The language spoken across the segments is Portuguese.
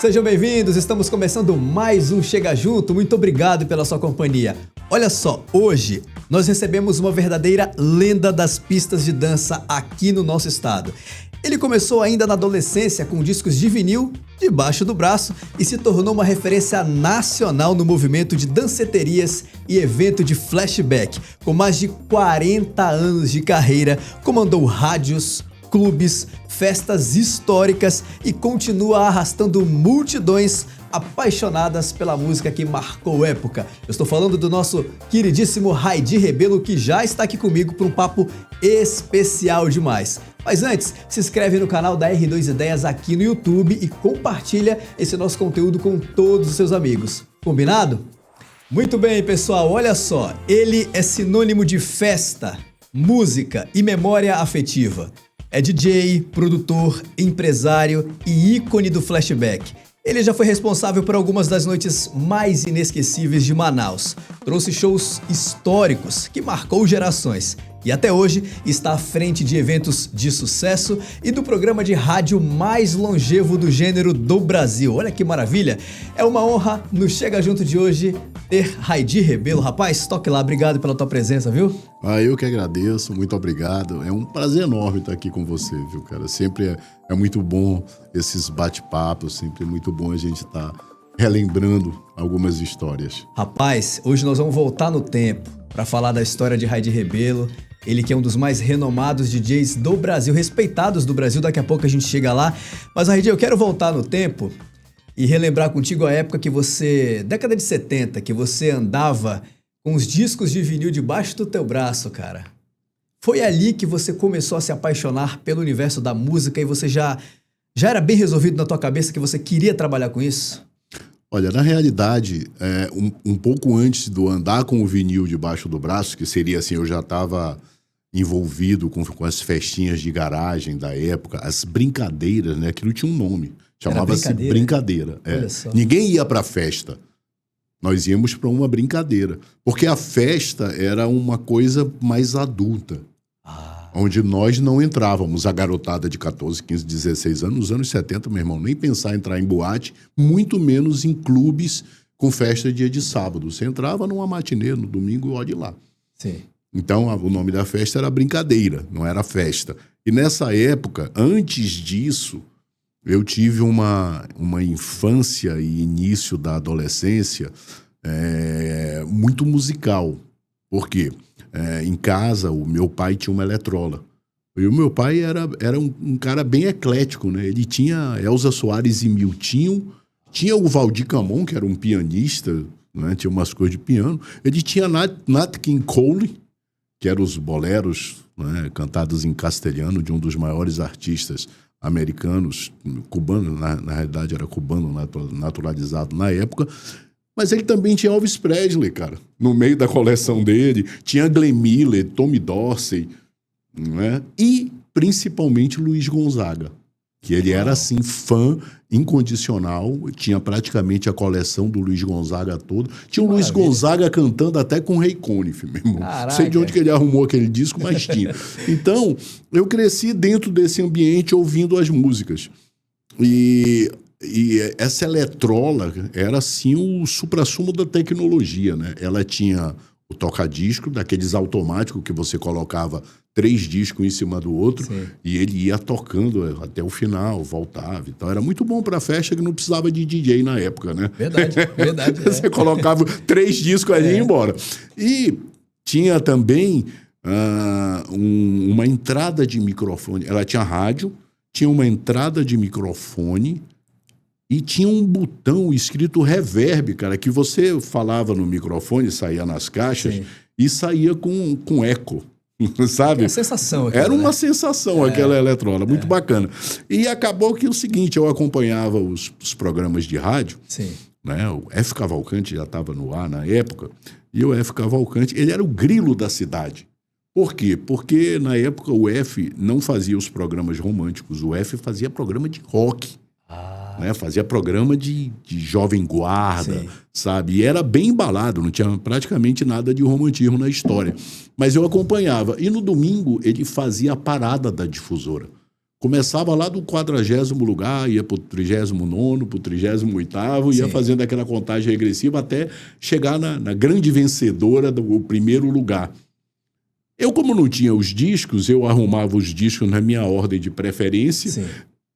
Sejam bem-vindos, estamos começando mais um Chega Junto. Muito obrigado pela sua companhia. Olha só, hoje nós recebemos uma verdadeira lenda das pistas de dança aqui no nosso estado. Ele começou ainda na adolescência com discos de vinil debaixo do braço e se tornou uma referência nacional no movimento de danceterias e evento de flashback. Com mais de 40 anos de carreira, comandou rádios, clubes, festas históricas e continua arrastando multidões apaixonadas pela música que marcou época. Eu estou falando do nosso queridíssimo Raidy Rebelo, que já está aqui comigo para um papo especial demais. Mas antes, se inscreve no canal da R2 Ideias aqui no YouTube e compartilha esse nosso conteúdo com todos os seus amigos. Combinado? Muito bem, pessoal, olha só. Ele é sinônimo de festa, música e memória afetiva. É DJ, produtor, empresário e ícone do flashback. Ele já foi responsável por algumas das noites mais inesquecíveis de Manaus. Trouxe shows históricos que marcou gerações. E até hoje está à frente de eventos de sucesso e do programa de rádio mais longevo do gênero do Brasil. Olha que maravilha! É uma honra no Chega Junto de hoje ter Raidy Rebelo. Rapaz, toque lá, obrigado pela tua presença, viu? Eu que agradeço, muito obrigado. É um prazer enorme estar aqui com você, viu, cara? Sempre é muito bom esses bate-papos, sempre é muito bom a gente estar relembrando algumas histórias. Rapaz, hoje nós vamos voltar no tempo para falar da história de Raidy Rebelo. Ele que é um dos mais renomados DJs do Brasil, respeitados do Brasil, daqui a pouco a gente chega lá. Mas, Raidy, eu quero voltar no tempo e relembrar contigo a época que você, década de 70, que você andava com os discos de vinil debaixo do teu braço, cara. Foi ali que você começou a se apaixonar pelo universo da música e você já era bem resolvido na tua cabeça que você queria trabalhar com isso? Olha, na realidade, um pouco antes do andar com o vinil debaixo do braço, que seria assim, eu já estava envolvido com as festinhas de garagem da época, as brincadeiras, né? Aquilo tinha um nome, chamava-se brincadeira. Ninguém ia para festa, nós íamos para uma brincadeira, porque a festa era uma coisa mais adulta, onde nós não entrávamos, a garotada de 14, 15, 16 anos, nos anos 70, meu irmão, nem pensar em entrar em boate, muito menos em clubes com festa dia de sábado. Você entrava numa matinê, no domingo, olha lá. Sim. Então, o nome da festa era brincadeira, não era festa. E nessa época, antes disso, eu tive uma infância e início da adolescência muito musical. Por quê? Em casa, o meu pai tinha uma eletrola. E o meu pai era um cara bem eclético, né? Ele tinha Elza Soares e Miltinho, tinha o Valdir Camon, que era um pianista, né? Tinha umas coisas de piano. Ele tinha Nat King Cole, que eram os boleros, né? Cantados em castelhano, de um dos maiores artistas americanos, cubano, na realidade era cubano naturalizado na época. Mas ele também tinha Elvis Presley, cara, no meio da coleção dele. Tinha Glenn Miller, Tommy Dorsey, né? E principalmente Luiz Gonzaga, que ele era, assim, fã incondicional. Tinha praticamente a coleção do Luiz Gonzaga toda. Tinha o Luiz Gonzaga cantando até com Ray Conniff, meu irmão. Não sei de onde que ele arrumou aquele disco, mas tinha. Então, eu cresci dentro desse ambiente ouvindo as músicas. E essa eletrola era, assim, o suprassumo da tecnologia, né? Ela tinha o toca-disco, daqueles automáticos que você colocava 3 discos em cima do outro. Sim. E ele ia tocando até o final, voltava. Então era muito bom pra festa, que não precisava de DJ na época, né? Verdade. Você colocava 3 discos ali e ia embora. E tinha também uma entrada de microfone. Ela tinha rádio, tinha uma entrada de microfone e tinha um botão escrito reverb, cara, que você falava no microfone, saía nas caixas. Sim. E saía com eco, sabe? Era sensação. Era uma sensação, aquela eletrola, muito bacana. E acabou que o seguinte, eu acompanhava os programas de rádio. Sim. Né? O F. Cavalcante já estava no ar na época, e o F. Cavalcante, ele era o grilo da cidade. Por quê? Porque na época o F não fazia os programas românticos, o F fazia programa de rock. Né? Fazia programa de jovem guarda, sim, sabe? E era bem embalado, não tinha praticamente nada de romantismo na história. Mas eu acompanhava. E no domingo ele fazia a parada da difusora. Começava lá do 40º lugar, ia para o 39º, para o 38º, ia fazendo aquela contagem regressiva até chegar na grande vencedora do primeiro lugar. Eu, como não tinha os discos, eu arrumava os discos na minha ordem de preferência. Sim.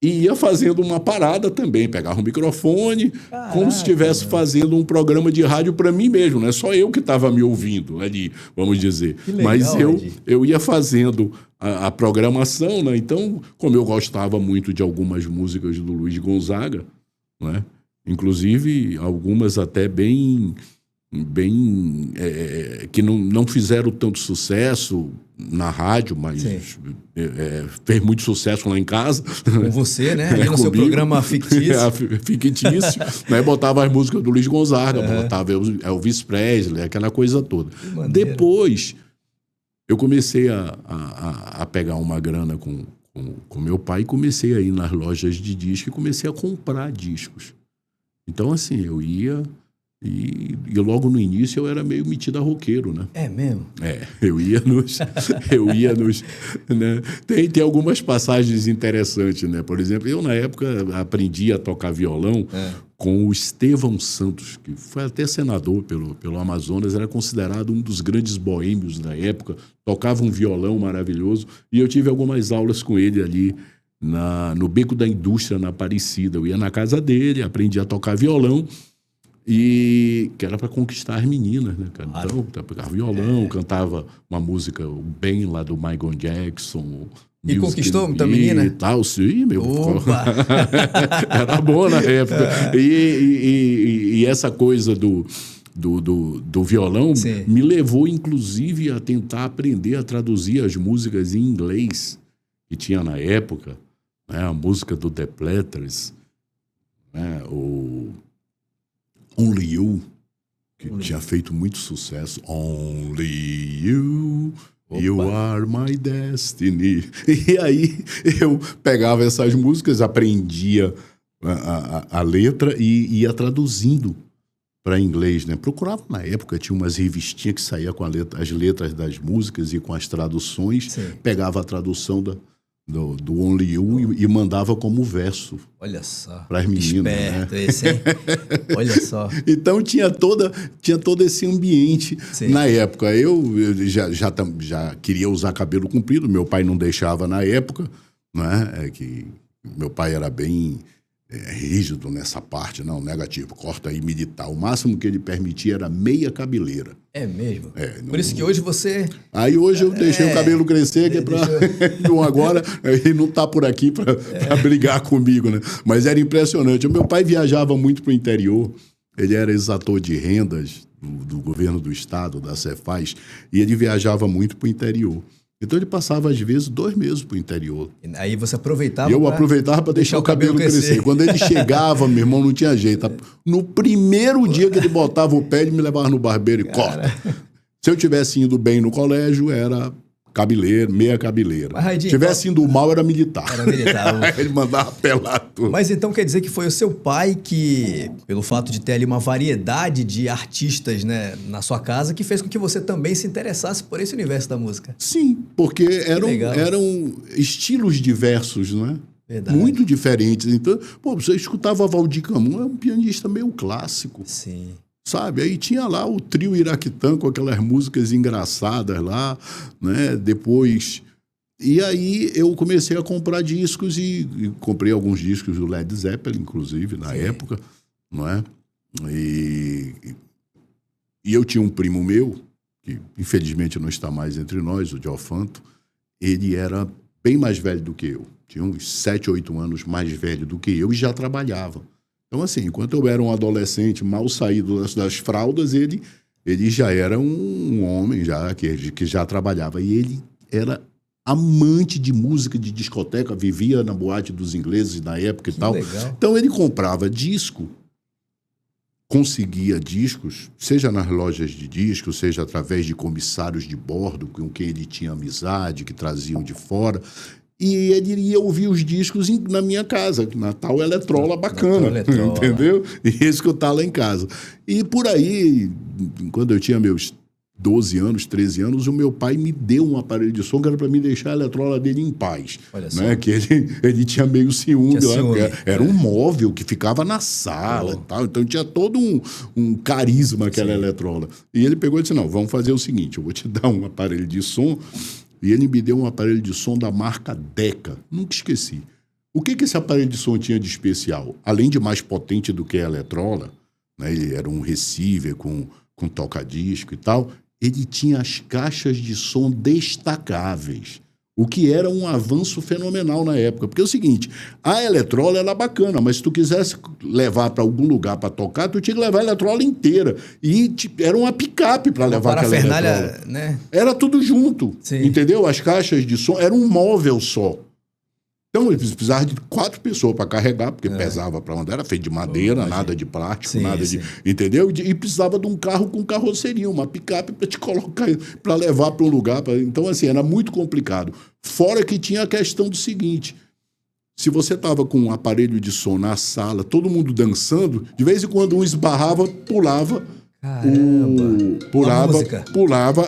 E ia fazendo uma parada também, pegava um microfone, como se estivesse fazendo um programa de rádio para mim mesmo, não é só eu que estava me ouvindo ali, vamos dizer. Legal, mas eu ia fazendo a programação, né? Então, como eu gostava muito de algumas músicas do Luiz Gonzaga, né? Inclusive algumas até bem que não fizeram tanto sucesso na rádio, mas fez muito sucesso lá em casa. Com você, né? Ali no seu programa fictício. Fictício. Né? Botava as músicas do Luiz Gonzaga, botava Elvis Presley, aquela coisa toda. Depois, eu comecei a pegar uma grana com meu pai e comecei a ir nas lojas de disco e comecei a comprar discos. Então, assim, eu ia... E logo no início eu era meio metido a roqueiro, né? É mesmo? Eu ia nos... né? Tem algumas passagens interessantes, né? Por exemplo, eu na época aprendi a tocar violão com o Estevão Santos, que foi até senador pelo Amazonas, era considerado um dos grandes boêmios da época, tocava um violão maravilhoso, e eu tive algumas aulas com ele ali no Beco da Indústria, na Aparecida. Eu ia na casa dele, aprendi a tocar violão, e que era para conquistar as meninas, né, cara? Então, eu pegava violão, cantava uma música bem lá do Michael Jackson. E conquistou muita menina? E tal, sim, meu. Era bom na época. E essa coisa do violão me levou, inclusive, a tentar aprender a traduzir as músicas em inglês que tinha na época, né? A música do The Platters, né? O Only You, que tinha feito muito sucesso. Only You, You Are My Destiny. E aí eu pegava essas músicas, aprendia a letra e ia traduzindo para inglês, né? Procurava na época, tinha umas revistinhas que saía com as letras das músicas e com as traduções. Pegava a tradução do Only You e mandava como verso. Olha só. Para as meninas. Esperto, né? Esse, hein? Olha só. Então tinha todo esse ambiente. Na época. Eu já queria usar cabelo comprido, meu pai não deixava na época, né? Que meu pai era bem rígido nessa parte, não, negativo, corta aí militar. O máximo que ele permitia era meia cabeleira. É mesmo? Por isso que hoje você... Aí hoje eu deixei o cabelo crescer, que é pra... Então agora ele não tá por aqui para brigar comigo, né? Mas era impressionante. O meu pai viajava muito pro interior, ele era exator de rendas do governo do estado, da Cefaz, e ele viajava muito pro interior. Então ele passava, às vezes, 2 meses pro interior. Aí você aproveitava... E eu aproveitava para deixar o cabelo crescer. Quando ele chegava, meu irmão, não tinha jeito. No primeiro dia que ele botava o pé, ele me levava no barbeiro e corta. Se eu tivesse indo bem no colégio, era cabeleiro, meia cabeleira. Se tivesse indo mal, era militar. Era militar. Ele mandava pelar tudo. Mas então quer dizer que foi o seu pai que, pelo fato de ter ali uma variedade de artistas, né, na sua casa, que fez com que você também se interessasse por esse universo da música? Sim, porque eram estilos diversos, não é? Verdade. Muito diferentes. Então, você escutava Valdir Camus, é um pianista meio clássico. Sim. Sabe? Aí tinha lá o trio Iraquitã com aquelas músicas engraçadas lá, né? Depois... E aí eu comecei a comprar discos e comprei alguns discos do Led Zeppelin, inclusive, na época, não é? E eu tinha um primo meu, que infelizmente não está mais entre nós, o Geofanto. Ele era bem mais velho do que eu. Tinha uns 7, 8 anos mais velho do que eu e já trabalhava. Então, assim, enquanto eu era um adolescente mal saído das fraldas, ele já era um homem já, que já trabalhava. E ele era amante de música de discoteca, vivia na boate dos ingleses na época e tal. Legal. Então, ele comprava disco, conseguia discos, seja nas lojas de discos, seja através de comissários de bordo com quem ele tinha amizade, que traziam de fora. E ele ia ouvir os discos na minha casa, na tal Eletrola bacana, entendeu? E escutar lá em casa. E por aí, quando eu tinha meus 12 anos, 13 anos, o meu pai me deu um aparelho de som que era para me deixar a eletrola dele em paz. Olha só. Né? Que ele tinha meio ciúme. Tinha lá, ciúme. era um móvel que ficava na sala e tal. Então tinha todo um carisma aquela eletrola. E ele pegou e disse, não, vamos fazer o seguinte, eu vou te dar um aparelho de som. E ele me deu um aparelho de som da marca Decca. Nunca esqueci. O que esse aparelho de som tinha de especial? Além de mais potente do que a eletrola, né, ele era um receiver com toca-disco e tal, ele tinha as caixas de som destacáveis, o que era um avanço fenomenal na época. Porque é o seguinte, a eletrola era bacana, mas se tu quisesse levar para algum lugar para tocar, tu tinha que levar a eletrola inteira. E era uma picape para levar aquela eletrola. Né? Era tudo junto, Sim. entendeu? As caixas de som, era um móvel só. Então, eles precisavam de 4 pessoas para carregar, porque pesava para onde era, feito de madeira, nada de plástico, nada de... Entendeu? E precisava de um carro com carroceria, uma picape para te colocar, para levar para um lugar. Então, assim, era muito complicado. Fora que tinha a questão do seguinte, se você estava com um aparelho de som na sala, todo mundo dançando, de vez em quando um esbarrava, pulava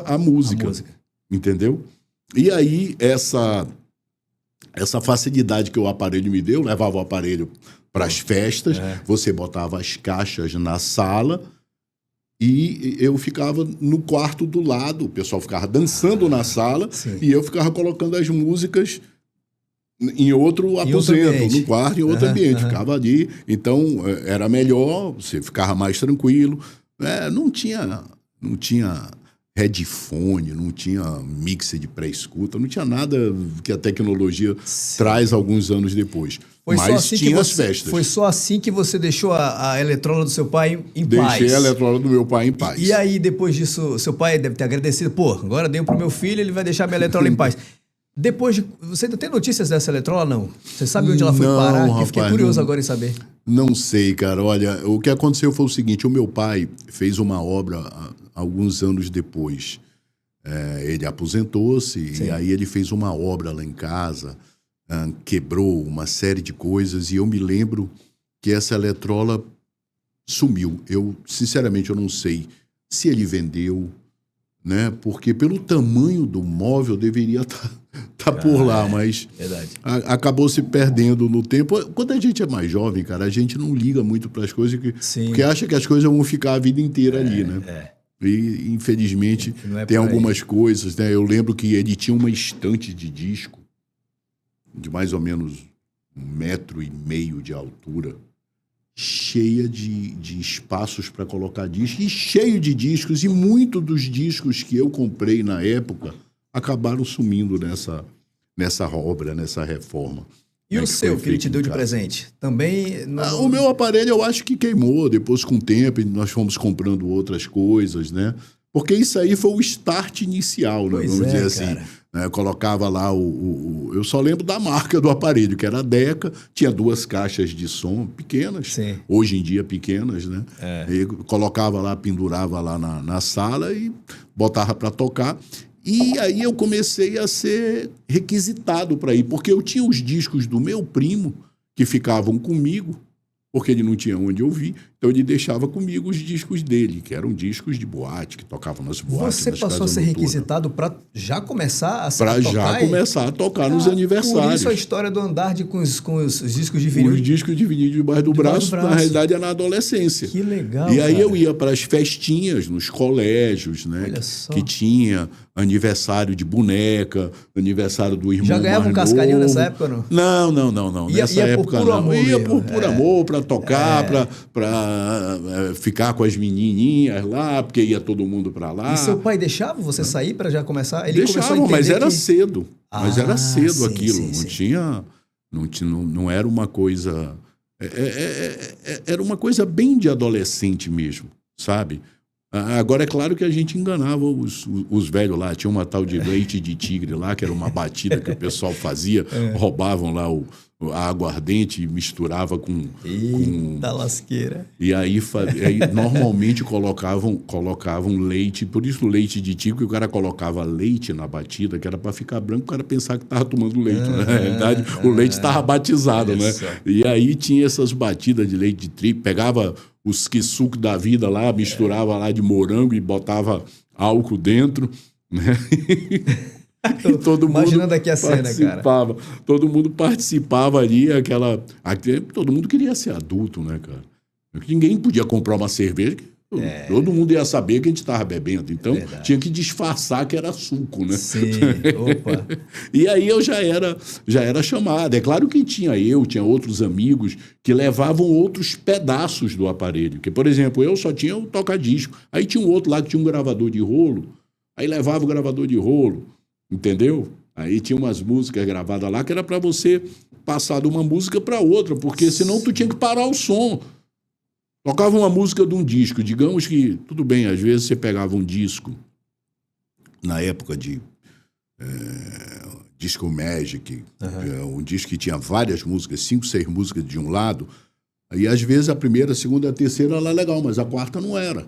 a música. Entendeu? E aí, essa facilidade que o aparelho me deu, levava o aparelho para as festas, você botava as caixas na sala e eu ficava no quarto do lado, o pessoal ficava dançando na sala e eu ficava colocando as músicas em outro aposento, no quarto, em outro ambiente. Ficava ali, então era melhor, você ficava mais tranquilo. Não tinha headphone, não tinha mixer de pré-escuta, não tinha nada que a tecnologia traz alguns anos depois. Mas tinha as festas. Foi só assim que você deixou a eletrola do seu pai em paz? Deixei a eletrola do meu pai em paz. E aí, depois disso, seu pai deve ter agradecido. Pô, agora deu pro meu filho, ele vai deixar minha eletrola em paz. Depois de... Você ainda tem notícias dessa eletrola, não? Você sabe onde ela foi parar? Rapaz, eu fiquei curioso agora em saber. Não sei, cara. Olha, o que aconteceu foi o seguinte, o meu pai fez uma obra alguns anos depois. Ele aposentou-se e aí ele fez uma obra lá em casa, quebrou uma série de coisas e eu me lembro que essa eletrola sumiu. Sinceramente, eu não sei se ele vendeu, né? Porque pelo tamanho do móvel deveria estar por lá, mas acabou se perdendo no tempo. Quando a gente é mais jovem, cara, a gente não liga muito para as coisas, porque acha que as coisas vão ficar a vida inteira ali, né? E, infelizmente, tem algumas coisas, né? Eu lembro que ele tinha uma estante de disco de mais ou menos 1,5 metro de altura, cheia de espaços para colocar discos, e cheio de discos, e muitos dos discos que eu comprei na época acabaram sumindo nessa obra, nessa reforma. E o seu, que ele te deu de presente? Também... O meu aparelho eu acho que queimou, depois com o tempo nós fomos comprando outras coisas, né? Porque isso aí foi o start inicial, né? Vamos dizer assim. Né? Eu colocava lá eu só lembro da marca do aparelho, que era a Decca, tinha 2 caixas de som pequenas, hoje em dia pequenas, né? E colocava lá, pendurava lá na sala e botava para tocar. E aí eu comecei a ser requisitado para ir, porque eu tinha os discos do meu primo que ficavam comigo, porque ele não tinha onde ouvir, então ele deixava comigo os discos dele, que eram discos de boate, que tocavam nas boates. Você passou a ser requisitado para já começar a tocar? Para já começar a tocar nos aniversários. Por isso a história do andar com os discos de vinil. Os discos de vinil debaixo do braço, na realidade, é na adolescência. Que legal, E aí eu ia para as festinhas nos colégios, né? Olha só. Que tinha aniversário de boneca, aniversário do irmão. Já ganhava um cascarinho nessa época ou não? Não. Nessa época não. Ia por puro amor, para tocar, para ficar com as menininhas lá, porque ia todo mundo para lá. E seu pai deixava você sair para já começar? Ele deixava, mas era cedo. Mas era cedo aquilo. Sim. Não era uma coisa... Era uma coisa bem de adolescente mesmo, sabe? Agora, é claro que a gente enganava os velhos lá. Tinha uma tal de leite de tigre lá, que era uma batida que o pessoal fazia. Roubavam lá a aguardente e misturava com... Eita lasqueira. E aí normalmente colocavam leite, por isso o leite de tigre, que o cara colocava leite na batida, que era para ficar branco, o cara pensava que estava tomando leite. Na realidade, o leite estava batizado, né? E aí tinha essas batidas de leite de trigo, pegava os quisucos da vida lá, misturava lá de morango e botava álcool dentro, né? E todo imaginando aqui a cena, cara. Todo mundo participava ali, todo mundo queria ser adulto, né, cara? Ninguém podia comprar uma cerveja, todo mundo ia saber que a gente estava bebendo. Então, tinha que disfarçar que era suco, né? Sim, opa. E aí eu já era chamado. É claro que tinha outros amigos que levavam outros pedaços do aparelho. Que, por exemplo, eu só tinha o toca-disco. Aí tinha um outro lá que tinha um gravador de rolo. Aí levava o gravador de rolo. Entendeu? Aí tinha umas músicas gravadas lá que era para você passar de uma música para outra, porque senão tu tinha que parar o som. Tocava uma música de um disco, digamos que, tudo bem, às vezes você pegava um disco, na época de Disco Magic, um disco que tinha várias músicas, 5, 6 músicas de um lado, aí às vezes a primeira, a segunda, a terceira era legal, mas a quarta não era.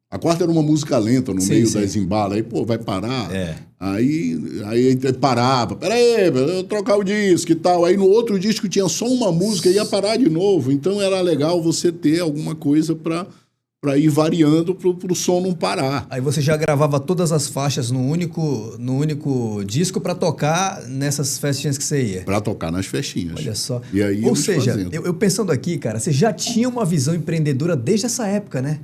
A quarta era uma música lenta no meio das embalas. Aí, vai parar. Aí parava. Peraí, eu trocar o disco e tal. Aí no outro disco tinha só uma música e ia parar de novo. Então era legal você ter alguma coisa para ir variando pro som não parar. Aí você já gravava todas as faixas no único disco para tocar nessas festinhas que você ia? Para tocar nas festinhas. Olha só. E aí ou seja, eu pensando aqui, cara, você já tinha uma visão empreendedora desde essa época, né?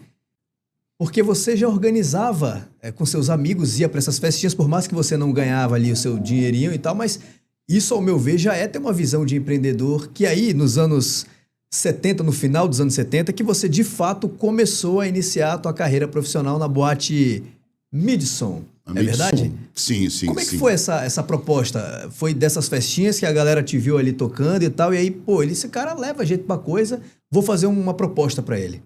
Porque você já organizava com seus amigos, ia para essas festinhas, por mais que você não ganhava ali o seu dinheirinho e tal, mas isso, ao meu ver, já é ter uma visão de empreendedor que aí, nos anos 70, no final dos anos 70, que você, de fato, começou a iniciar a tua carreira profissional na boate Midson. É verdade? Sim. Como é que foi essa proposta? Foi dessas festinhas que a galera te viu ali tocando e tal, e aí, esse cara leva jeito pra coisa, vou fazer uma proposta para ele.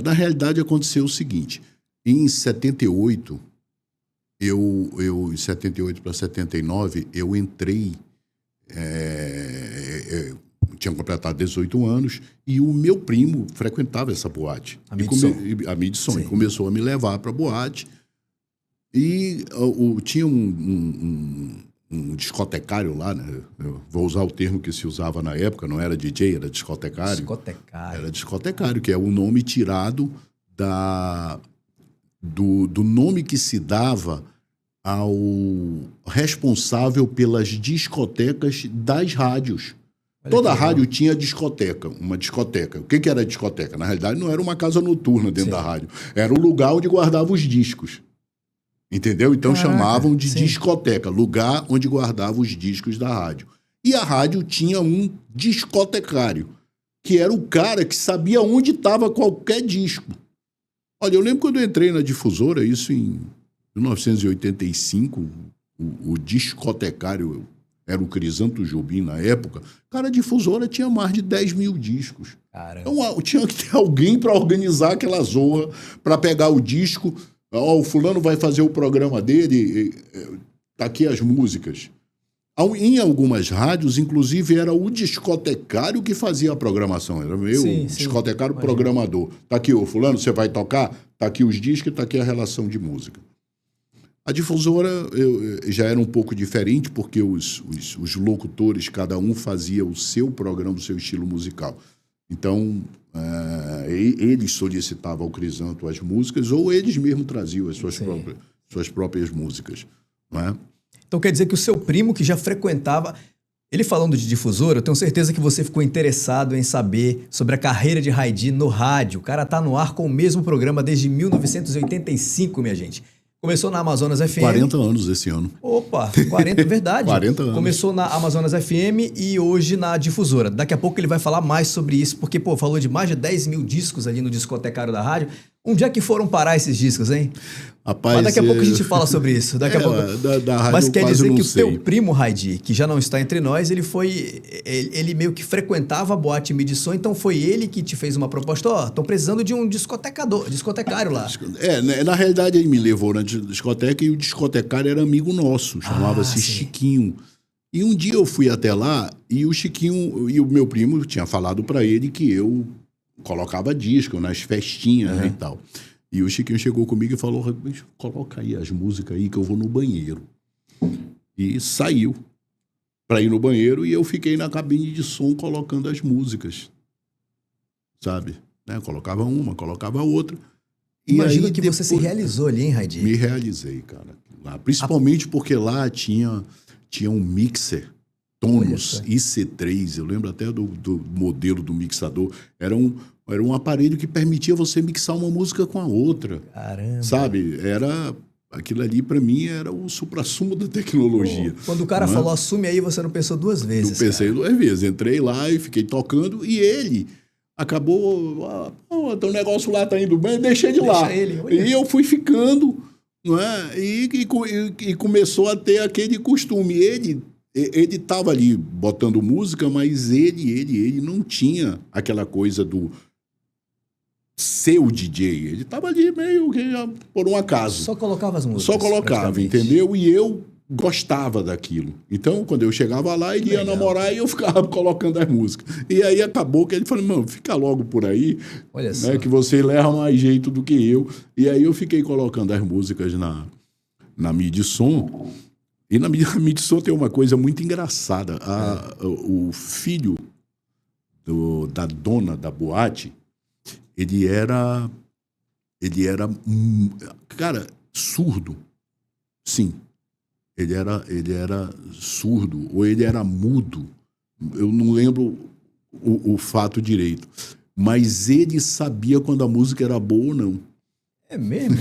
Na realidade aconteceu o seguinte, em 78, em 78 para 79, eu entrei, tinha completado 18 anos, e o meu primo frequentava essa boate. A Midson. E começou a me levar para a boate. E tinha um discotecário lá, né? Eu vou usar o termo que se usava na época, não era DJ, era discotecário. Era discotecário, que é o nome tirado do nome que se dava ao responsável pelas discotecas das rádios. Toda rádio tinha discoteca, uma discoteca. O que era discoteca? Na realidade, não era uma casa noturna dentro da rádio. Era o lugar onde guardava os discos. Entendeu? Então chamavam de discoteca, lugar onde guardava os discos da rádio. E a rádio tinha um discotecário, que era o cara que sabia onde estava qualquer disco. Olha, eu lembro quando eu entrei na Difusora, isso em 1985, o discotecário era o Crisanto Jobim na época, cara, a Difusora tinha mais de 10 mil discos. Caramba. Então tinha que ter alguém para organizar aquela zorra, para pegar o disco. O fulano vai fazer o programa dele, tá aqui as músicas. Em algumas rádios, inclusive, era o discotecário que fazia a programação. Era o discotecário programador. Tá aqui, o fulano, você vai tocar? Tá aqui os discos, tá aqui a relação de música. A Difusora já era um pouco diferente, porque os locutores, cada um fazia o seu programa, o seu estilo musical. Então, eles solicitavam ao Crisanto as músicas, ou eles mesmos traziam as suas próprias músicas. Não é? Então quer dizer que o seu primo, que já frequentava... Ele falando de Difusora, eu tenho certeza que você ficou interessado em saber sobre a carreira de Raidi no rádio. O cara tá no ar com o mesmo programa desde 1985, minha gente. Começou na Amazonas FM. 40 anos esse ano. Opa, 40, verdade. 40 anos. Começou na Amazonas FM e hoje na Difusora. Daqui a pouco ele vai falar mais sobre isso, porque, falou de mais de 10 mil discos ali no discotecário da rádio. Onde é que foram parar esses discos, hein? Rapaz, mas daqui a pouco a gente fala sobre isso. Daqui a pouco... da rádio mas quer dizer que o teu sei. primo, Raidi, que já não está entre nós, ele meio que frequentava a boate Midson, então foi ele que te fez uma proposta. Estão precisando de um discotecário lá. Na realidade ele me levou na discoteca e o discotecário era amigo nosso, chamava-se Chiquinho. E um dia eu fui até lá e o Chiquinho e o meu primo tinha falado para ele que eu colocava disco nas festinhas, né, e tal. E o Chiquinho chegou comigo e falou, coloca aí as músicas aí que eu vou no banheiro. E saiu para ir no banheiro e eu fiquei na cabine de som colocando as músicas, sabe? Né? Colocava uma, colocava outra. Imagino aí, que você se realizou ali, hein, Raidi? Me realizei, cara. Lá, principalmente porque lá tinha um mixer Tonus IC3, eu lembro até do modelo do mixador. Era um aparelho que permitia você mixar uma música com a outra. Caramba. Sabe? Aquilo ali, para mim, era o suprassumo da tecnologia. Pô, quando o cara falou assume aí, você não pensou duas vezes? Não pensei duas vezes. Entrei lá e fiquei tocando e ele acabou... o negócio lá tá indo bem, deixei de lá. E eu fui ficando, não é? E começou a ter aquele costume. Ele estava ali botando música, mas ele não tinha aquela coisa do seu DJ. Ele estava ali meio que por um acaso. Só colocava as músicas. Só colocava, entendeu? E eu gostava daquilo. Então, quando eu chegava lá, ele ia namorar e eu ficava colocando as músicas. E aí acabou que ele falou, mano, fica logo por aí, olha só, né, que você leva mais jeito do que eu. E aí eu fiquei colocando as músicas na Midson. E na Midson tem uma coisa muito engraçada. O filho da dona da boate, ele era, cara, surdo. Sim. Ele era surdo, ou ele era mudo. Eu não lembro o fato direito. Mas ele sabia quando a música era boa ou não. É mesmo?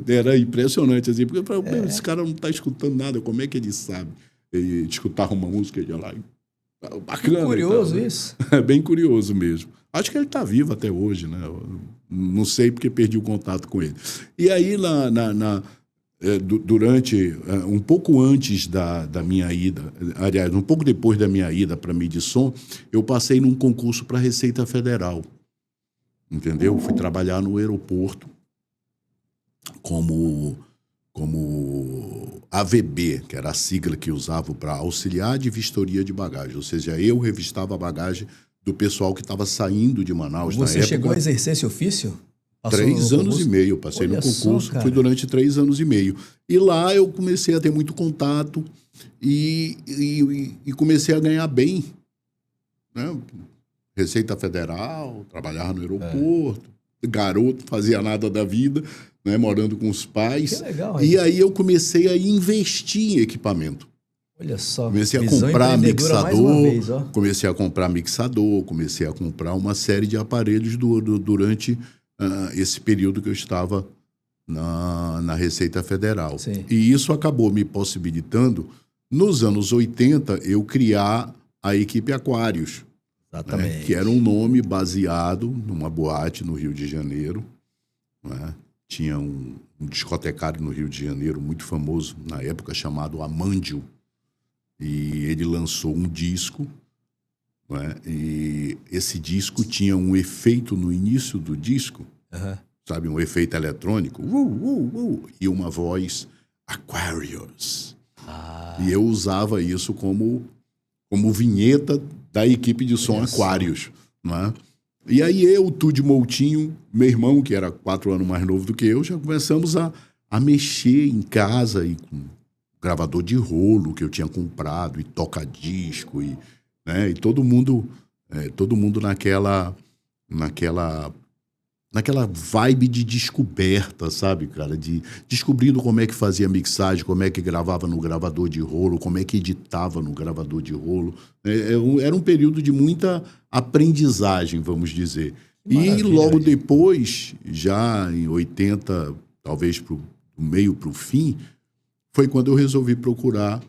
Era impressionante, assim, porque esse cara não está escutando nada, como é que ele sabe? Ele escutava uma música e ia lá. Bacana. Que curioso isso. É bem curioso mesmo. Acho que ele está vivo até hoje, né? Não sei porque perdi o contato com ele. E aí, durante, um pouco antes da minha ida, aliás, um pouco depois da minha ida para a Midson, eu passei num concurso para a Receita Federal. Entendeu? Fui trabalhar no aeroporto como AVB, que era a sigla que usava para auxiliar de vistoria de bagagem. Ou seja, eu revistava a bagagem do pessoal que estava saindo de Manaus na época. Você chegou a exercer esse ofício? 3 anos e meio, passei no concurso, foi durante 3 anos e meio. E lá eu comecei a ter muito contato e comecei a ganhar bem. Né? Receita Federal, trabalhava no aeroporto, garoto, fazia nada da vida, né? Morando com os pais. Que legal, e aí eu comecei a investir em equipamento. Olha só, comecei a comprar mixador, comecei a comprar uma série de aparelhos durante esse período que eu estava na Receita Federal. Sim. E isso acabou me possibilitando, nos anos 80, eu criar a equipe Aquários. Exatamente. Né, que era um nome baseado numa boate no Rio de Janeiro. Né? Tinha um discotecário no Rio de Janeiro muito famoso, na época, chamado Amândio. E ele lançou um disco, né? E esse disco tinha um efeito no início do disco, sabe, um efeito eletrônico, e uma voz Aquarius. E eu usava isso como vinheta da equipe de som Aquarius. Né? E aí eu, Tude Moutinho, meu irmão, que era 4 anos mais novo do que eu, já começamos a mexer em casa e com gravador de rolo que eu tinha comprado, e toca-disco, né? E todo mundo naquela vibe de descoberta, sabe, cara? De descobrindo como é que fazia mixagem, como é que gravava no gravador de rolo, como é que editava no gravador de rolo. Era um período de muita aprendizagem, vamos dizer. Maravilha. E logo depois, já em 80, talvez do meio para o fim, foi quando eu resolvi procurar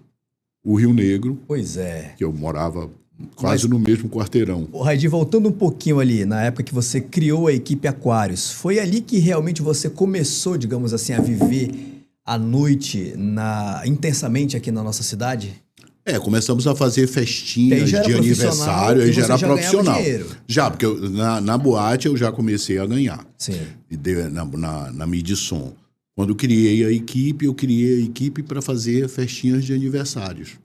o Rio Negro. Pois é. Que eu morava quase no mesmo quarteirão. Raidi, voltando um pouquinho ali, na época que você criou a equipe Aquários, foi ali que realmente você começou, digamos assim, a viver a noite intensamente aqui na nossa cidade? Começamos a fazer festinhas de aniversário, aí já era profissional. Já, porque na boate eu já comecei a ganhar. Sim. Na Midson. Quando eu criei a equipe para fazer festinhas de aniversários.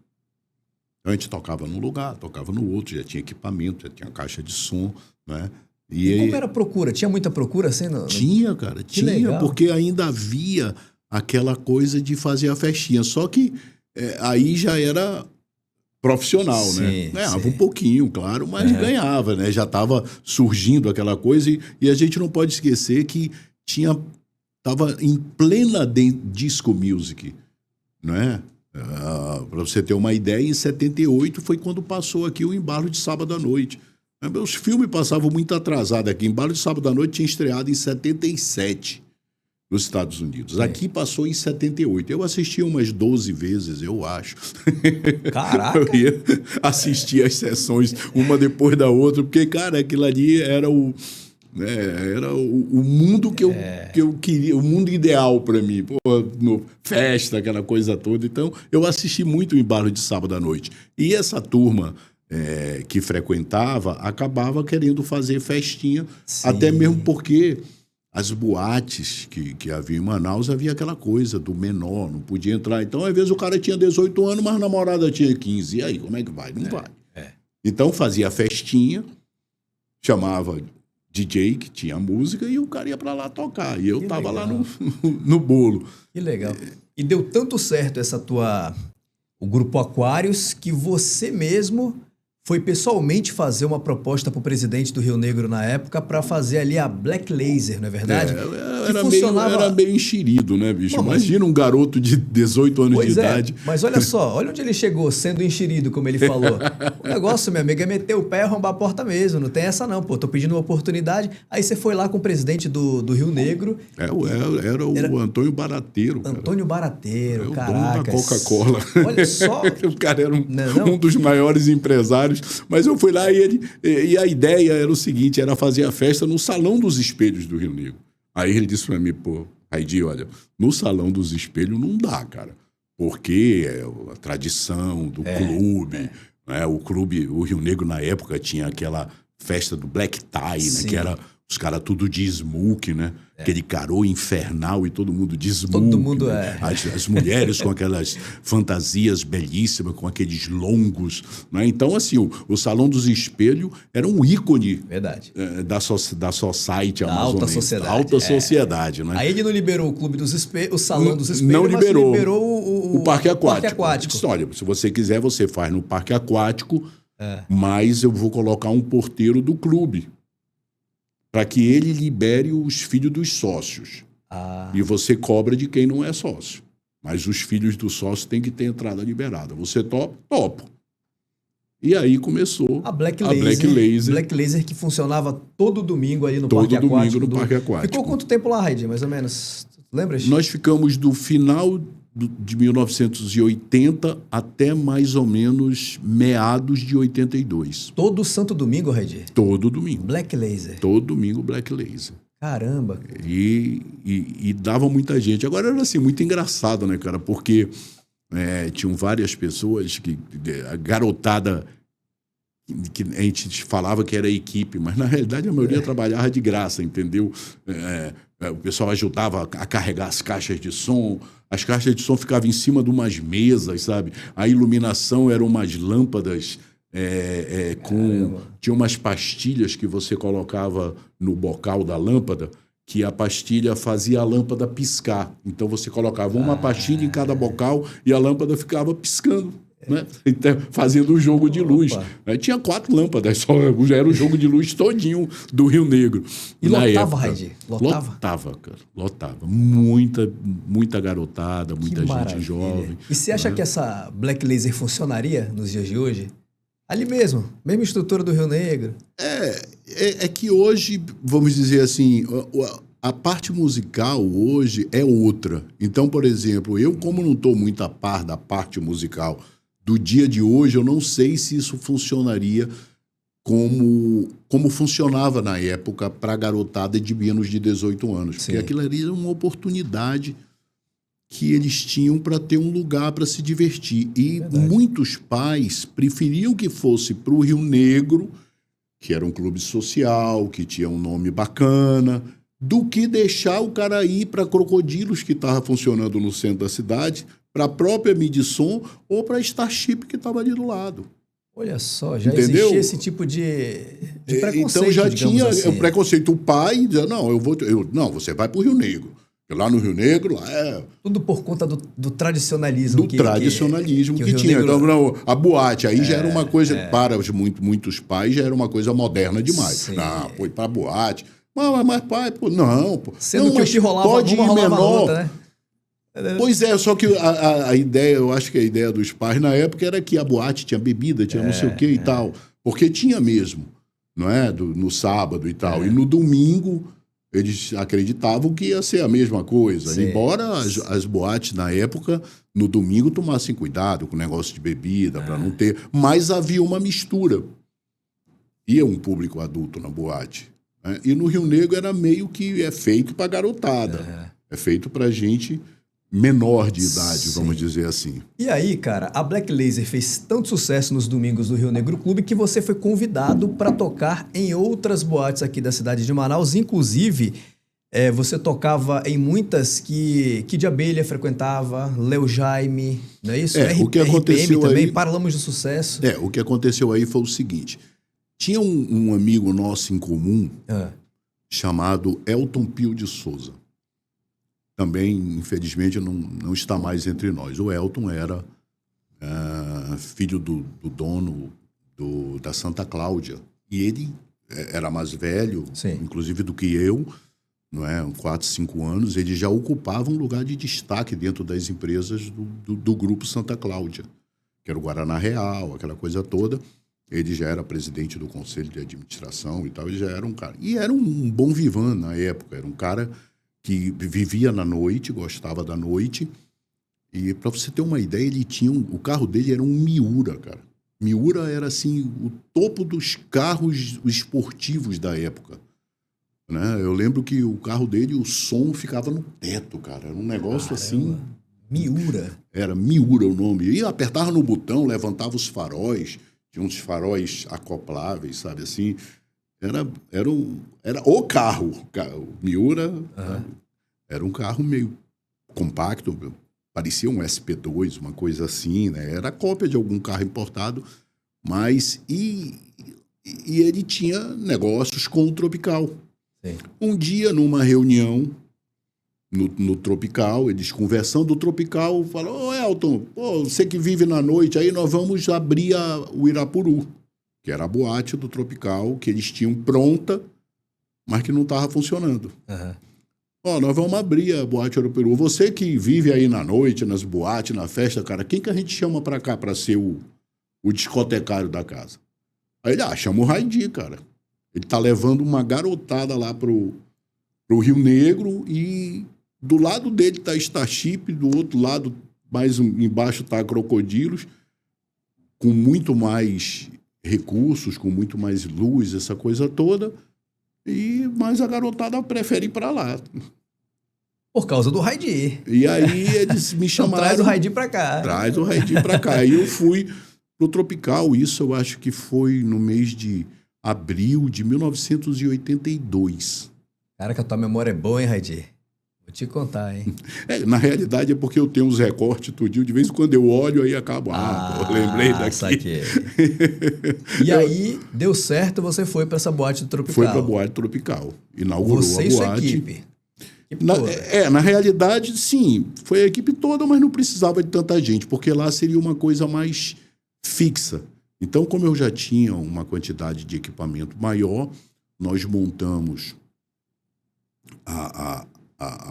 A gente tocava num lugar, tocava no outro, já tinha equipamento, já tinha caixa de som, né? E como era a procura? Tinha muita procura assim? Tinha, cara, tinha, porque ainda havia aquela coisa de fazer a festinha. Só que aí já era profissional, sim, né? Ganhava um pouquinho, claro, mas ganhava, né? Já estava surgindo aquela coisa e a gente não pode esquecer que estava em plena disco music, né? Para você ter uma ideia, em 78 foi quando passou aqui o Embalo de Sábado à Noite. Os filmes passavam muito atrasados aqui. Embalo de Sábado à Noite tinha estreado em 77 nos Estados Unidos. Aqui passou em 78. Eu assisti umas 12 vezes, eu acho. Caraca! Eu ia assistir as sessões uma depois da outra, porque, cara, aquilo ali era o mundo que eu queria, o mundo ideal para mim. Pô, festa, aquela coisa toda. Então, eu assisti muito o Embalo de Sábado à Noite. E essa turma que frequentava acabava querendo fazer festinha, Sim. Até mesmo porque as boates que havia em Manaus, havia aquela coisa do menor, não podia entrar. Então, às vezes, o cara tinha 18 anos, mas a namorada tinha 15. E aí, como é que vai? Não vai. Então, fazia festinha, chamava DJ, que tinha música, e o cara ia para lá tocar. E eu estava lá no bolo. Que legal. E deu tanto certo o Grupo Aquários, que você mesmo foi pessoalmente fazer uma proposta para o presidente do Rio Negro na época para fazer ali a Black Laser, não é verdade? Era meio enxerido, né, bicho? Imagina um garoto de 18 anos de idade. Mas olha só, olha onde ele chegou, sendo enxerido, como ele falou. O negócio, meu amigo, é meter o pé e arrombar a porta mesmo. Não tem essa não, pô. Tô pedindo uma oportunidade. Aí você foi lá com o presidente do Rio Negro. Era o Antônio Barateiro. Cara. Antônio Barateiro, caraca. O dono da Coca-Cola. Olha só. O cara era um dos maiores empresários. Mas eu fui lá e a ideia era o seguinte, era fazer a festa no Salão dos Espelhos do Rio Negro. Aí ele disse pra mim, pô, Raidi, olha, no Salão dos Espelhos não dá, cara, porque é a tradição do clube, né? O Rio Negro na época tinha aquela festa do Black Tie, né? Que era os caras tudo de smoke, né? Aquele carô infernal e todo mundo de smoke. Todo mundo né? As mulheres com aquelas fantasias belíssimas, com aqueles longos. Né? Então, assim, o Salão dos Espelhos era um ícone da society, da alta sociedade. Alta sociedade, né? Aí ele não liberou o Clube dos Espelhos, o Salão dos Espelhos, não liberou, mas liberou o Parque Aquático. Aquático. Olha, se você quiser, você faz no Parque Aquático, mas eu vou colocar um porteiro do clube, para que ele libere os filhos dos sócios. E você cobra de quem não é sócio. Mas os filhos do sócio têm que ter entrada liberada. Você topa? Topo. E aí começou a Black Laser. Black Laser que funcionava todo domingo ali no Parque Aquático. Todo domingo no Parque Aquático. Ficou quanto tempo lá, Raidi, mais ou menos? Lembra? Nós ficamos do final de 1980 até mais ou menos meados de 82. Todo santo domingo, Raidi? Todo domingo. Black Laser. Todo domingo, Black Laser. Caramba. E dava muita gente. Agora era assim, muito engraçado, né, cara? Porque tinham várias pessoas a garotada que a gente falava que era equipe, mas na realidade a maioria trabalhava de graça, entendeu? O pessoal ajudava a carregar as caixas de som. As caixas de som ficavam em cima de umas mesas, sabe? A iluminação eram umas lâmpadas tinha umas pastilhas que você colocava no bocal da lâmpada, que a pastilha fazia a lâmpada piscar. Então você colocava uma pastilha em cada bocal e a lâmpada ficava piscando. Né? Então, fazendo o jogo de luz. Tinha 4 lâmpadas, só era o jogo de luz todinho do Rio Negro. E lotava, Raidi? Lotava, cara. Lotava. Muita garotada, muita gente jovem. E você acha que essa Black Laser funcionaria nos dias de hoje? Ali mesmo, mesma estrutura do Rio Negro. É que hoje, vamos dizer assim, a parte musical hoje é outra. Então, por exemplo, eu como não estou muito a par da parte musical do dia de hoje, eu não sei se isso funcionaria como funcionava na época para a garotada de menos de 18 anos. Porque aquilo ali era uma oportunidade que eles tinham para ter um lugar para se divertir. E muitos pais preferiam que fosse para o Rio Negro, que era um clube social, que tinha um nome bacana, do que deixar o cara ir para Crocodilos, que estava funcionando no centro da cidade, para a própria Midson ou para a Starship, que estava ali do lado. Olha só, já existia esse tipo de preconceito. Então já tinha assim. o preconceito. O pai dizia, não, você vai para o Rio Negro. Porque lá no Rio Negro, lá tudo por conta do tradicionalismo. Que tinha. Negro... Então, a boate aí já era uma coisa, para muitos pais, já era uma coisa moderna demais. Não, foi para a boate. Mas pai, pô, não, pô. Sendo não, que o que rolava pode numa ir rolava na menor. outra, né? Pois é, só que a ideia, eu acho que a ideia dos pais na época era que a boate tinha bebida, tinha não sei o que e tal. Porque tinha mesmo, não é? No sábado e tal. E no domingo, eles acreditavam que ia ser a mesma coisa. Sim. Embora as boates, na época, no domingo, tomassem cuidado com o negócio de bebida, para não ter. Mas havia uma mistura. Ia um público adulto na boate. Né? E no Rio Negro era meio que é feito para garotada. É feito para gente menor de idade, vamos dizer assim. E aí, cara, a Black Laser fez tanto sucesso nos domingos do Rio Negro Clube que você foi convidado para tocar em outras boates aqui da cidade de Manaus. Inclusive, você tocava em muitas que de Abelha frequentava, Léo Jaime, não é isso? O que aconteceu RPM também, aí, Paralamas de Sucesso. o que aconteceu aí foi o seguinte. Tinha um amigo nosso em comum chamado Elton Pio de Souza. Também, infelizmente, não está mais entre nós. O Elton era filho do dono da Santa Cláudia. E ele era mais velho, inclusive do que eu, não é? 4, 5 anos. Ele já ocupava um lugar de destaque dentro das empresas do Grupo Santa Cláudia, que era o Guaraná Real, aquela coisa toda. Ele já era presidente do Conselho de Administração e tal. Ele já era um cara. E era um bom vivan na época. Era um cara que vivia na noite, gostava da noite. E, para você ter uma ideia, ele tinha o carro dele era um Miura, cara. Miura era, assim, o topo dos carros esportivos da época. Né? Eu lembro que o carro dele, o som ficava no teto, cara. Era um negócio assim... Miura. Era Miura o nome. E apertava no botão, levantava os faróis. Tinha uns faróis acopláveis, sabe assim... Era o carro. O Miura era um carro meio compacto, parecia um SP2, uma coisa assim, né? Era cópia de algum carro importado, mas... E ele tinha negócios com o Tropical. Sim. Um dia, numa reunião no Tropical, eles conversando, o Tropical falou: Elton, você que vive na noite, aí nós vamos abrir o Irapuru, que era a boate do Tropical, que eles tinham pronta, mas que não estava funcionando. Nós vamos abrir a boate Irapuru. Você que vive aí na noite, nas boates, na festa, cara, quem que a gente chama pra cá pra ser o discotecário da casa? Aí ele, chama o Raidi, cara. Ele tá levando uma garotada lá pro Rio Negro e do lado dele tá Starship, do outro lado, mais embaixo tá Crocodilos, com muito mais recursos, com muito mais luz, essa coisa toda, mas a garotada prefere ir para lá. Por causa do Raidi. E aí eles me chamaram... Traz o Raidi para cá. Traz o Raidi para cá. E eu fui pro Tropical, isso eu acho que foi no mês de abril de 1982. Cara, que a tua memória é boa, hein, Raidi? Vou te contar, hein? Na realidade é porque eu tenho uns recortes tudinho. De vez em quando eu olho, aí acabo. Lembrei daqui. Saquei. E aí, deu certo, você foi para essa boate do Tropical. Foi para a boate Tropical. Inaugurou você a boate. E sua equipe. Na realidade, sim. Foi a equipe toda, mas não precisava de tanta gente, porque lá seria uma coisa mais fixa. Então, como eu já tinha uma quantidade de equipamento maior, nós montamos a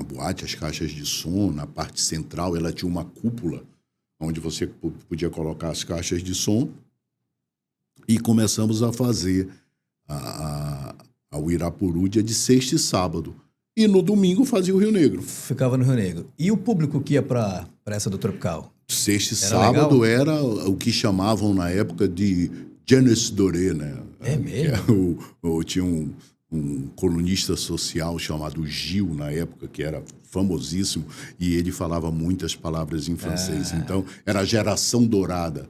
boate, as caixas de som, na parte central, ela tinha uma cúpula onde você podia colocar as caixas de som e começamos a fazer o Irapuru dia de sexta e sábado. E no domingo fazia o Rio Negro. Ficava no Rio Negro. E o público que ia para essa do Tropical? Sexta e sábado legal? Era o que chamavam na época de Jeunesse Doré, né? É mesmo? Tinha um colunista social chamado Gil, na época, que era famosíssimo, e ele falava muitas palavras em francês. Então, era a geração dourada,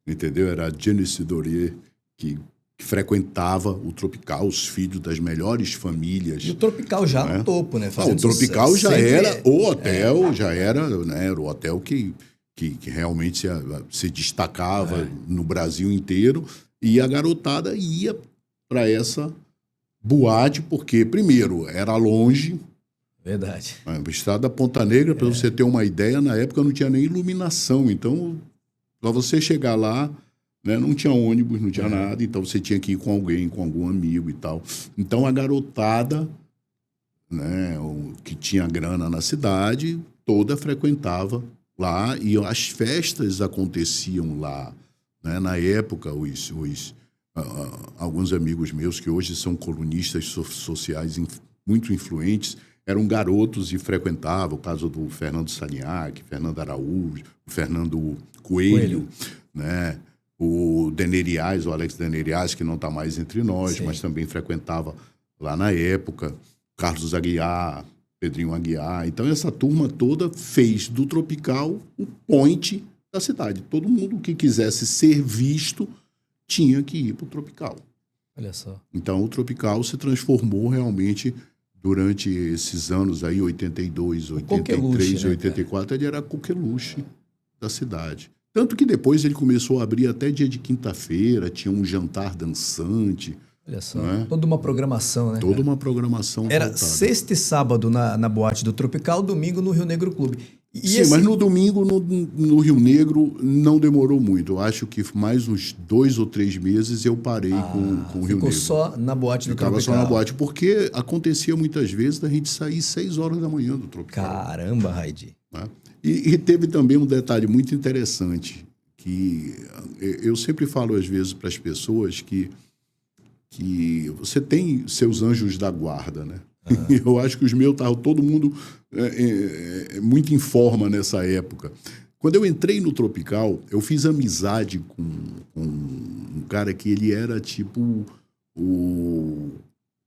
entendeu? Era a Jeunesse Doré que frequentava o Tropical, os filhos das melhores famílias. E o Tropical já no topo, né? O Tropical já era o hotel, já era, né? Era o hotel que realmente se destacava no Brasil inteiro, e a garotada ia para essa boate, porque, primeiro, era longe. Verdade. A estrada Ponta Negra, para você ter uma ideia, na época não tinha nem iluminação. Então, para você chegar lá, né, não tinha ônibus, não tinha nada. Então, você tinha que ir com alguém, com algum amigo e tal. Então, a garotada né, que tinha grana na cidade, toda frequentava lá e as festas aconteciam lá, né? Na época, alguns amigos meus que hoje são colunistas sociais muito influentes eram garotos e frequentavam, o caso do Fernando Sagnac, Fernando Araújo, o Fernando Coelho, né? O Deneriais, o Alex Deneriais, que não está mais entre nós, mas também frequentava lá na época, Carlos Aguiar, Pedrinho Aguiar. Então, essa turma toda fez do Tropical o point da cidade. Todo mundo que quisesse ser visto tinha que ir para o Tropical. Olha só. Então, o Tropical se transformou realmente durante esses anos aí, 82, 83, 84, ele era a coqueluche da cidade. Tanto que depois ele começou a abrir até dia de quinta-feira, tinha um jantar dançante. Olha só, toda uma programação, né? Toda uma programação. Era voltada. Sexta e sábado na boate do Tropical, domingo no Rio Negro Clube. Sim, mas no domingo no Rio Negro não demorou muito. Eu acho que mais uns 2 ou 3 meses eu parei com o Rio Negro. Ficou só na boate do Tropical. Tropical. Só na boate, porque acontecia muitas vezes da gente sair 6 horas da manhã do Tropical. Caramba, Raidi. Né? E teve também um detalhe muito interessante, que eu sempre falo às vezes para as pessoas que você tem seus anjos da guarda, né? Eu acho que os meus estavam todo mundo muito em forma nessa época. Quando eu entrei no Tropical, eu fiz amizade com um cara que ele era tipo o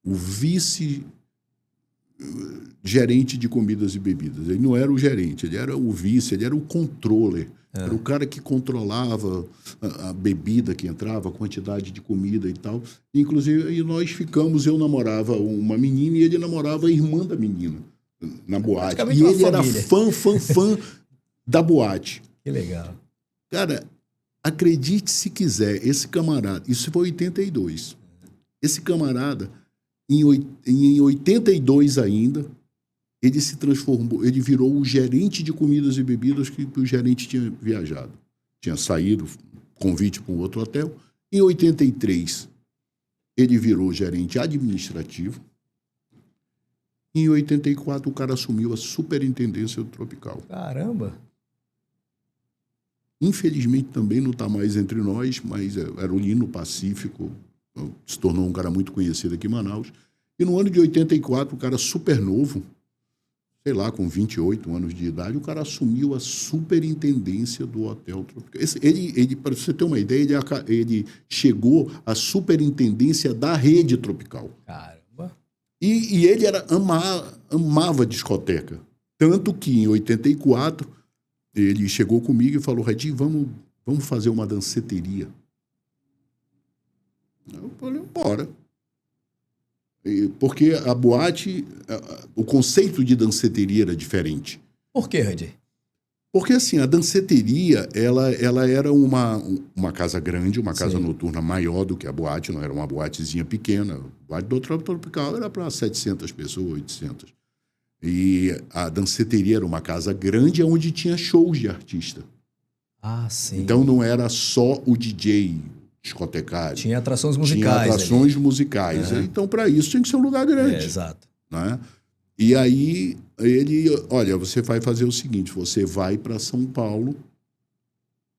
vice-gerente de comidas e bebidas. Ele não era o gerente, ele era o vice, ele era o controller. Era o cara que controlava a bebida que entrava, a quantidade de comida e tal. Inclusive, nós ficamos, eu namorava uma menina e ele namorava a irmã da menina na boate. E ele era fã da boate. Que legal. Cara, acredite se quiser, esse camarada, isso foi em 82. Esse camarada, em 82 ainda, ele se transformou, ele virou o gerente de comidas e bebidas que o gerente tinha viajado. Tinha saído, convite para um outro hotel. Em 83, ele virou gerente administrativo. Em 84, o cara assumiu a superintendência do Tropical. Caramba! Infelizmente, também não está mais entre nós, mas era o Lino Pacífico, se tornou um cara muito conhecido aqui em Manaus. E no ano de 84, o cara super novo, sei lá, com 28 anos de idade, o cara assumiu a superintendência do Hotel Tropical. Ele, para você ter uma ideia, ele chegou à superintendência da rede Tropical. Caramba! E ele amava discoteca. Tanto que, em 84, ele chegou comigo e falou, Radinho, vamos fazer uma danceteria. Eu falei, bora. Porque a boate, o conceito de danceteria era diferente. Por quê, Redi? Porque, assim, a danceteria, ela era uma casa grande, uma casa noturna maior do que a boate, não era uma boatezinha pequena. A boate do Tropical era para 700 pessoas, 800. E a danceteria era uma casa grande onde tinha shows de artista. Ah, sim. Então, não era só o DJ discotecário. Tinha atrações musicais. Tinha atrações musicais. Então, para isso, tinha que ser um lugar grande. Exato. Né? E aí, ele... Olha, você vai fazer o seguinte, você vai para São Paulo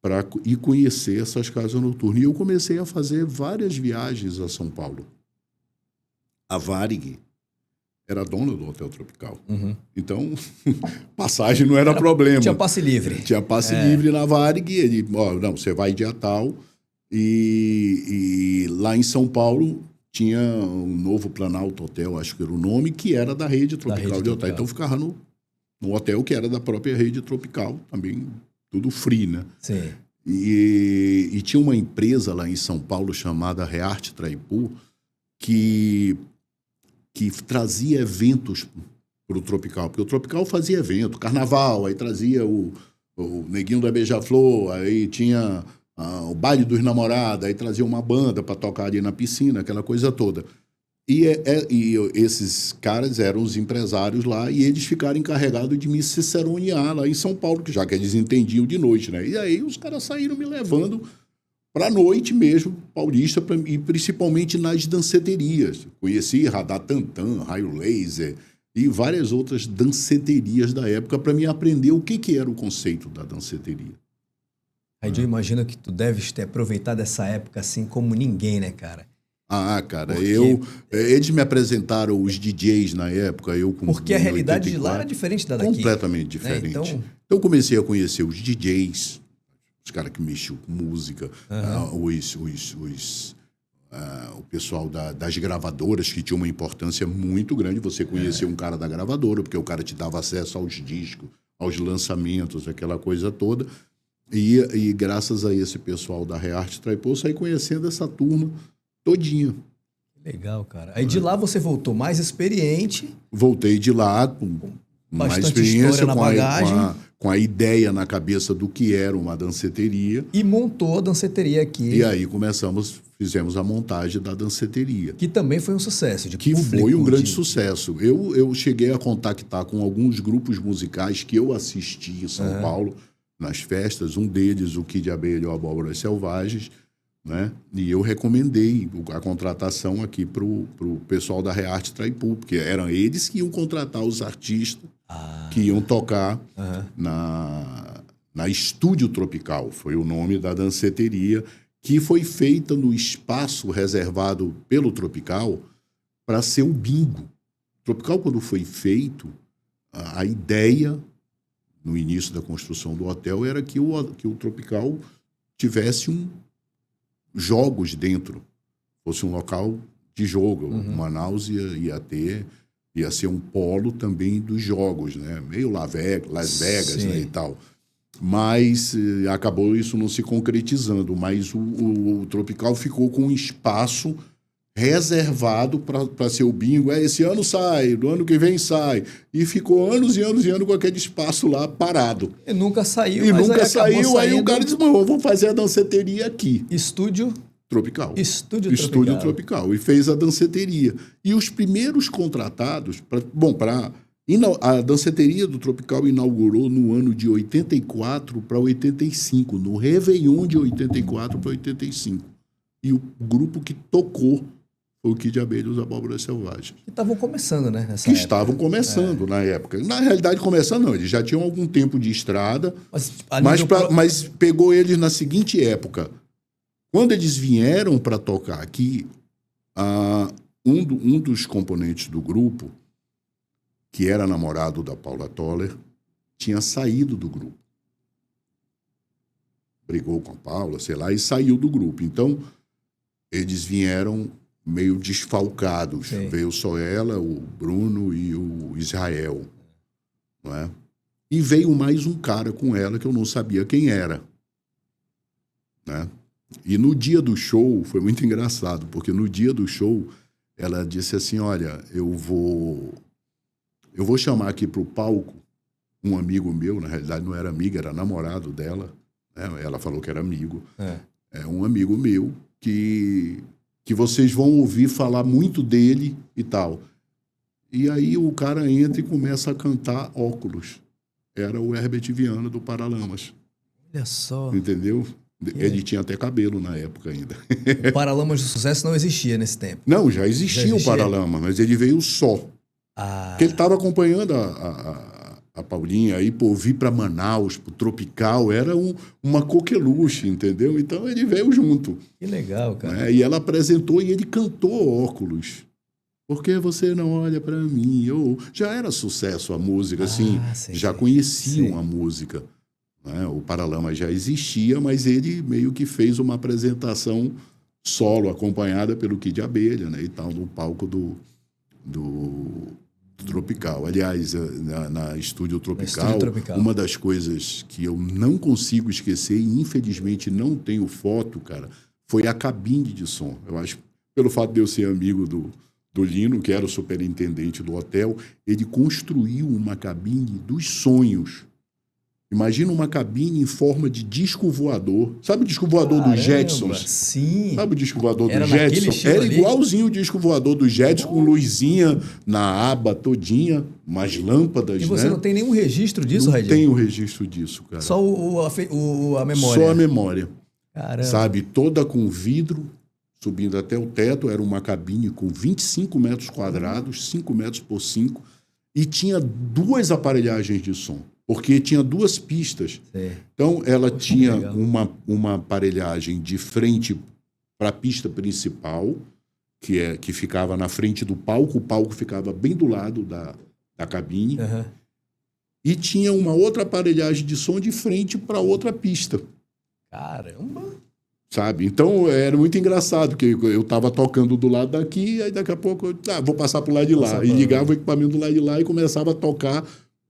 para ir conhecer essas casas noturnas. E eu comecei a fazer várias viagens a São Paulo. A Varig era dona do Hotel Tropical. Uhum. Então, passagem não era problema. Tinha passe livre. Tinha passe livre na Varig. Ele, não, você vai dia tal... E lá em São Paulo tinha um novo Planalto Hotel, acho que era o nome, que era da rede Tropical de hotel. Então ficava no hotel que era da própria rede Tropical, também tudo free, né? Sim. E tinha uma empresa lá em São Paulo chamada Rearte Traipu que trazia eventos para o Tropical, porque o Tropical fazia evento, carnaval, aí trazia o Neguinho da Beija-Flor, aí tinha... o baile dos namorados, aí trazia uma banda para tocar ali na piscina, aquela coisa toda. E esses caras eram os empresários lá e eles ficaram encarregados de me ciceronear lá em São Paulo, já que eles entendiam de noite, né? E aí os caras saíram me levando para a noite mesmo, paulista, e principalmente nas danceterias. Conheci Radar Tantan, Raio Laser e várias outras danceterias da época para me aprender o que era o conceito da danceteria. Aí eu imagino que tu deves ter aproveitado essa época assim como ninguém, né, cara? Ah, cara, Porque- eles me apresentaram os DJs na época, eu com Porque a em realidade de lá era 84, diferente da daqui. completamente diferente. Então, Então eu comecei a conhecer os DJs, os caras que mexiam com música, o pessoal das gravadoras, que tinha uma importância muito grande. Você conhecia um cara da gravadora, porque o cara te dava acesso aos discos, aos lançamentos, aquela coisa toda. E graças a esse pessoal da Rearte Traipô, eu saí conhecendo essa turma todinha. legal, cara. Aí de lá você voltou mais experiente. Voltei de lá com mais Bastante experiência, história na bagagem. com a ideia na cabeça do que era uma danceteria. E montou a danceteria aqui, E aí fizemos a montagem da danceteria, que também foi um sucesso. De que público, foi um grande de- sucesso. Eu cheguei a contactar com alguns grupos musicais que eu assisti em São Paulo, nas festas, um deles, o Kid Abelha e o Abóboras Selvagens, né? E eu recomendei a contratação aqui para o pessoal da Rearte Traipu, porque eram eles que iam contratar os artistas que iam tocar na Estúdio Tropical, foi o nome da danceteria, que foi feita no espaço reservado pelo Tropical para ser o bingo. O Tropical, quando foi feito, a ideia, no início da construção do hotel, era que o Tropical tivesse jogos dentro, fosse um local de jogo. Manaus ia ser um polo também dos jogos, né? Meio Las Vegas, né, e tal. Mas acabou isso não se concretizando, mas o Tropical ficou com um espaço reservado para ser o bingo. Esse ano sai, do ano que vem sai. E ficou anos e anos e anos com aquele espaço lá parado. E nunca saiu, E mas nunca aí acabou saiu, aí o saindo. cara disse, "Mano, vamos fazer a danceteria aqui." Estúdio Tropical. Estúdio Tropical. E fez a danceteria. E os primeiros contratados... A danceteria do Tropical inaugurou no ano de 84 para 85, no Réveillon de 84 para 85. E o grupo que tocou foi o Kid Abelha e os Abóboras Selvagens. que estavam começando, né? Nessa Que época. estavam começando na época. Na realidade, começando não, eles já tinham algum tempo de estrada, mas pegou eles na seguinte época. Quando eles vieram para tocar aqui, um dos componentes do grupo, que era namorado da Paula Toller, tinha saído do grupo. Brigou com a Paula, sei lá, e saiu do grupo. Então, eles vieram meio desfalcados. Sim. Veio só ela, o Bruno e o Israel. Não é? E veio mais um cara com ela que eu não sabia quem era. Né? E no dia do show, foi muito engraçado, porque no dia do show, ela disse assim, olha, eu vou chamar aqui para o palco um amigo meu, na realidade não era amigo, era namorado dela, né? Ela falou que era amigo. É um amigo meu que vocês vão ouvir falar muito dele e tal. E aí o cara entra e começa a cantar Óculos. Era o Herbert Viana do Paralamas. Olha só. Entendeu? Ele tinha até cabelo na época ainda. O Paralamas do Sucesso não existia nesse tempo. Não, já existia o Paralamas, mas ele veio só. Porque ele estava acompanhando a Paulinha aí, pô, vir para Manaus, pro Tropical, era uma coqueluche, entendeu? Então ele veio junto. Que legal, cara. Né? E ela apresentou e ele cantou Óculos. Por que você não olha para mim? Já era sucesso a música, assim, já conheciam a música. Né? O Paralamas já existia, mas ele meio que fez uma apresentação solo, acompanhada pelo Kid Abelha, né? E tal, no palco do Tropical. Aliás, na Estúdio Tropical, uma das coisas que eu não consigo esquecer e infelizmente não tenho foto, cara, foi a cabine de som. Eu acho, pelo fato de eu ser amigo do Lino, que era o superintendente do hotel, ele construiu uma cabine dos sonhos. Imagina uma cabine em forma de disco voador. Sabe o disco voador dos Jetsons? Sim. Sabe o disco voador dos Jetsons? Era igualzinho o disco voador dos Jetsons, com luzinha na aba todinha, umas lâmpadas, E você não tem nenhum registro disso, Raidinho? Não tenho registro disso, cara. Só a memória? Só a memória. Caramba. Sabe, toda com vidro, subindo até o teto. Era uma cabine com 25 metros quadrados, 5 metros por 5. e tinha 2 aparelhagens de som, porque tinha 2 pistas. Sim. Então, ela Poxa, tinha legal. uma aparelhagem de frente para a pista principal, que ficava na frente do palco, o palco ficava bem do lado da cabine, Aham. e tinha uma outra aparelhagem de som de frente para outra pista, Caramba. sabe? Então, era muito engraçado, porque eu estava tocando do lado daqui, aí daqui a pouco eu vou passar para o lado de lá. E ligava o equipamento do lado de lá e começava a tocar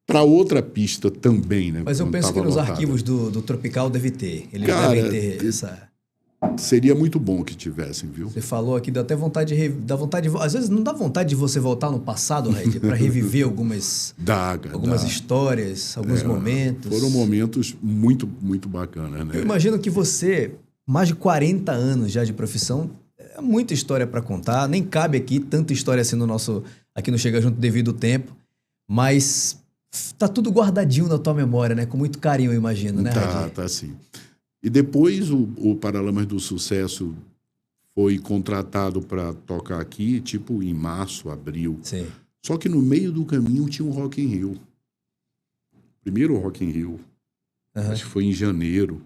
para outra pista também, né? Mas eu quando penso que tava nos lotada. arquivos do Tropical deve ter. Eles Cara, devem ter essa... Seria muito bom que tivessem, viu? Você falou aqui, dá até vontade de... Dá vontade de... Às vezes não dá vontade de você voltar no passado, Red, para reviver algumas histórias, alguns momentos. Foram momentos muito, muito bacanas, né? Eu imagino que você, mais de 40 anos já de profissão, é muita história para contar. Nem cabe aqui tanta história assim aqui no Chega Junto devido ao tempo. Mas tá tudo guardadinho na tua memória, né? Com muito carinho, eu imagino, né, Red? Tá sim. E depois o Paralamas do Sucesso foi contratado para tocar aqui, tipo em março, abril. Sim. Só que no meio do caminho tinha um Rock in Rio. Primeiro Rock in Rio, acho que foi em janeiro,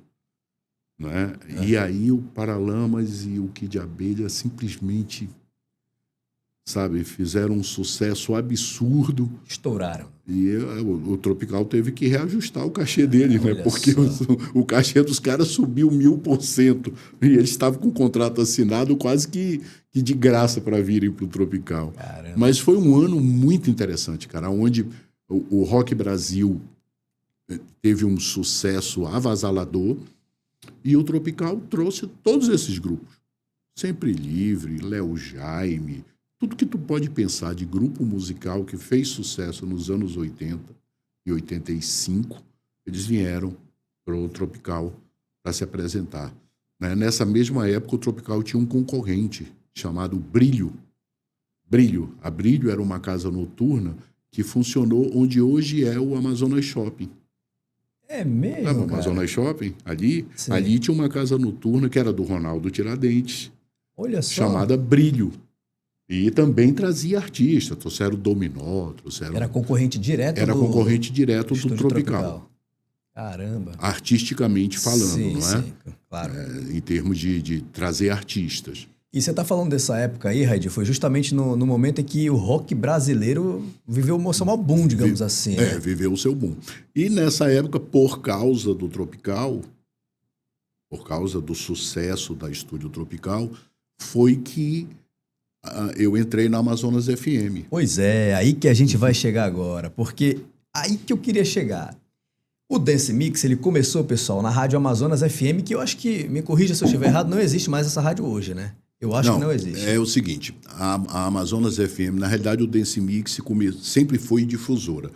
né? E aí o Paralamas e o Kid Abelha simplesmente, sabe, fizeram um sucesso absurdo. Estouraram. E o Tropical teve que reajustar o cachê dele, né? Porque o cachê dos caras subiu 1000%. E eles estavam com o contrato assinado quase que de graça para virem para o Tropical. Caramba. Mas foi um ano muito interessante, cara, onde o Rock Brasil teve um sucesso avassalador e o Tropical trouxe todos esses grupos. Sempre Livre, Léo Jaime... Tudo que tu pode pensar de grupo musical que fez sucesso nos anos 80 e 85, eles vieram para o Tropical para se apresentar. Né? Nessa mesma época, o Tropical tinha um concorrente chamado Brilho. A Brilho era uma casa noturna que funcionou onde hoje é o Amazonas Shopping. É mesmo, Sabe o Amazonas Shopping? Ali tinha uma casa noturna que era do Ronaldo Tiradentes, olha só, chamada Brilho. E também trazia artistas, trouxeram Dominó, era concorrente direto do Tropical. Caramba. Artisticamente falando, sim, não é? Sim, claro. Em termos de trazer artistas. E você está falando dessa época aí, Raid, foi justamente no momento em que o rock brasileiro viveu o seu maior boom, digamos assim. Né? Viveu o seu boom. E nessa época, por causa do Tropical, por causa do sucesso da Estúdio Tropical, foi que eu entrei na Amazonas FM. Pois é, aí que a gente vai chegar agora, porque aí que eu queria chegar. O Dance Mix, ele começou, pessoal, na Rádio Amazonas FM, que eu acho que, me corrija se eu estiver errado, não existe mais essa rádio hoje, né? Eu acho que não existe. É o seguinte, a Amazonas FM, na realidade o Dance Mix sempre foi difusora.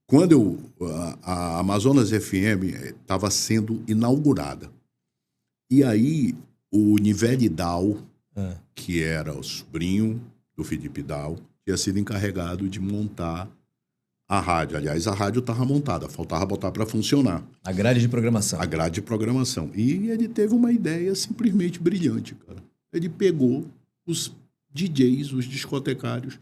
Quando a Amazonas FM estava sendo inaugurada, e aí o Nivelle Dow, que era o sobrinho do Felipe Dow, tinha sido encarregado de montar a rádio. Aliás, a rádio estava montada, faltava botar para funcionar. A grade de programação. A grade de programação. E ele teve uma ideia simplesmente brilhante, cara. Ele pegou os DJs, os discotecários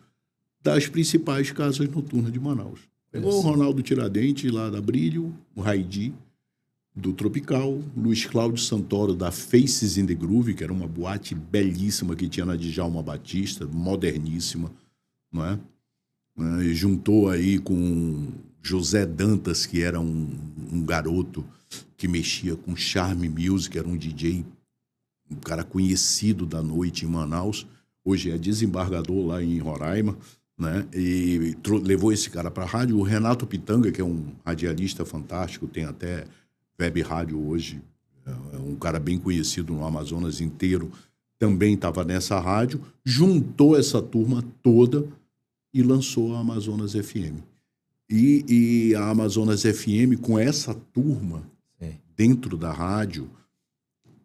das principais casas noturnas de Manaus. Pegou o Ronaldo Tiradentes, lá da Brilho, o Raidi, do Tropical, Luiz Cláudio Santoro, da Faces in the Groove, que era uma boate belíssima que tinha na Djalma Batista, moderníssima, não é? E juntou aí com José Dantas, que era um garoto que mexia com Charme Music, era um DJ, um cara conhecido da noite em Manaus, hoje é desembargador lá em Roraima, né? E levou esse cara para a rádio. O Renato Pitanga, que é um radialista fantástico, tem até web rádio hoje, é um cara bem conhecido no Amazonas inteiro, também estava nessa rádio, juntou essa turma toda e lançou a Amazonas FM. E a Amazonas FM, com essa turma dentro da rádio,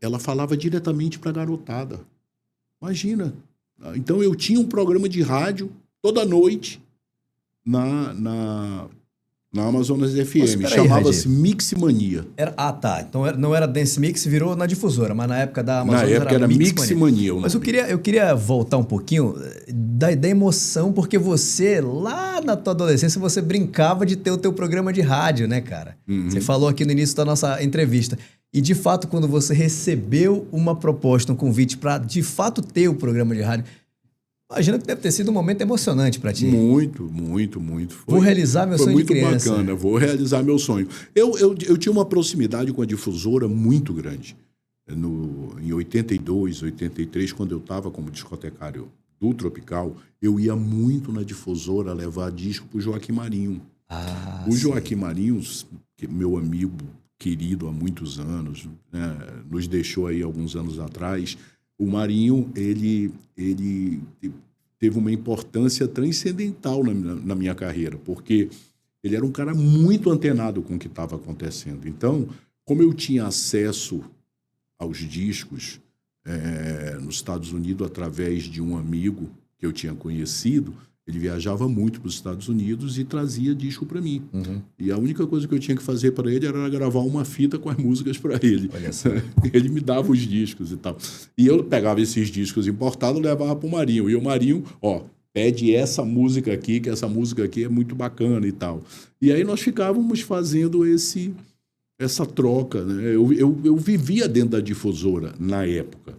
ela falava diretamente para a garotada. Imagina. Então eu tinha um programa de rádio toda noite na Na Amazonas FM. Nossa, peraí, Chamava-se Radir. Mixmania. Tá. Então não era Dance Mix, virou na difusora, mas na época da Amazonas Na época era Mixmania. Mas eu queria voltar um pouquinho da emoção, porque você, lá na tua adolescência, você brincava de ter o teu programa de rádio, né, cara? Você falou aqui no início da nossa entrevista. E, de fato, quando você recebeu uma proposta, um convite para, de fato, ter o programa de rádio, imagina que deve ter sido um momento emocionante para ti. Muito, muito, muito. Vou realizar meu sonho de criança. Foi muito bacana, vou realizar meu sonho. Eu tinha uma proximidade com a difusora muito grande. Em 82, 83, quando eu estava como discotecário do Tropical, eu ia muito na difusora levar disco para o Joaquim Marinho. O Joaquim Marinho, meu amigo querido há muitos anos, né, nos deixou aí alguns anos atrás. O Marinho, ele teve uma importância transcendental na minha carreira, porque ele era um cara muito antenado com o que estava acontecendo. Então, como eu tinha acesso aos discos nos Estados Unidos através de um amigo que eu tinha conhecido, ele viajava muito para os Estados Unidos e trazia disco para mim. E a única coisa que eu tinha que fazer para ele era gravar uma fita com as músicas para ele. Olha só. Ele me dava os discos e tal. E eu pegava esses discos importados e levava para o Marinho. E o Marinho, pede essa música aqui, que essa música aqui é muito bacana e tal. E aí nós ficávamos fazendo essa troca, né? Eu vivia dentro da difusora na época.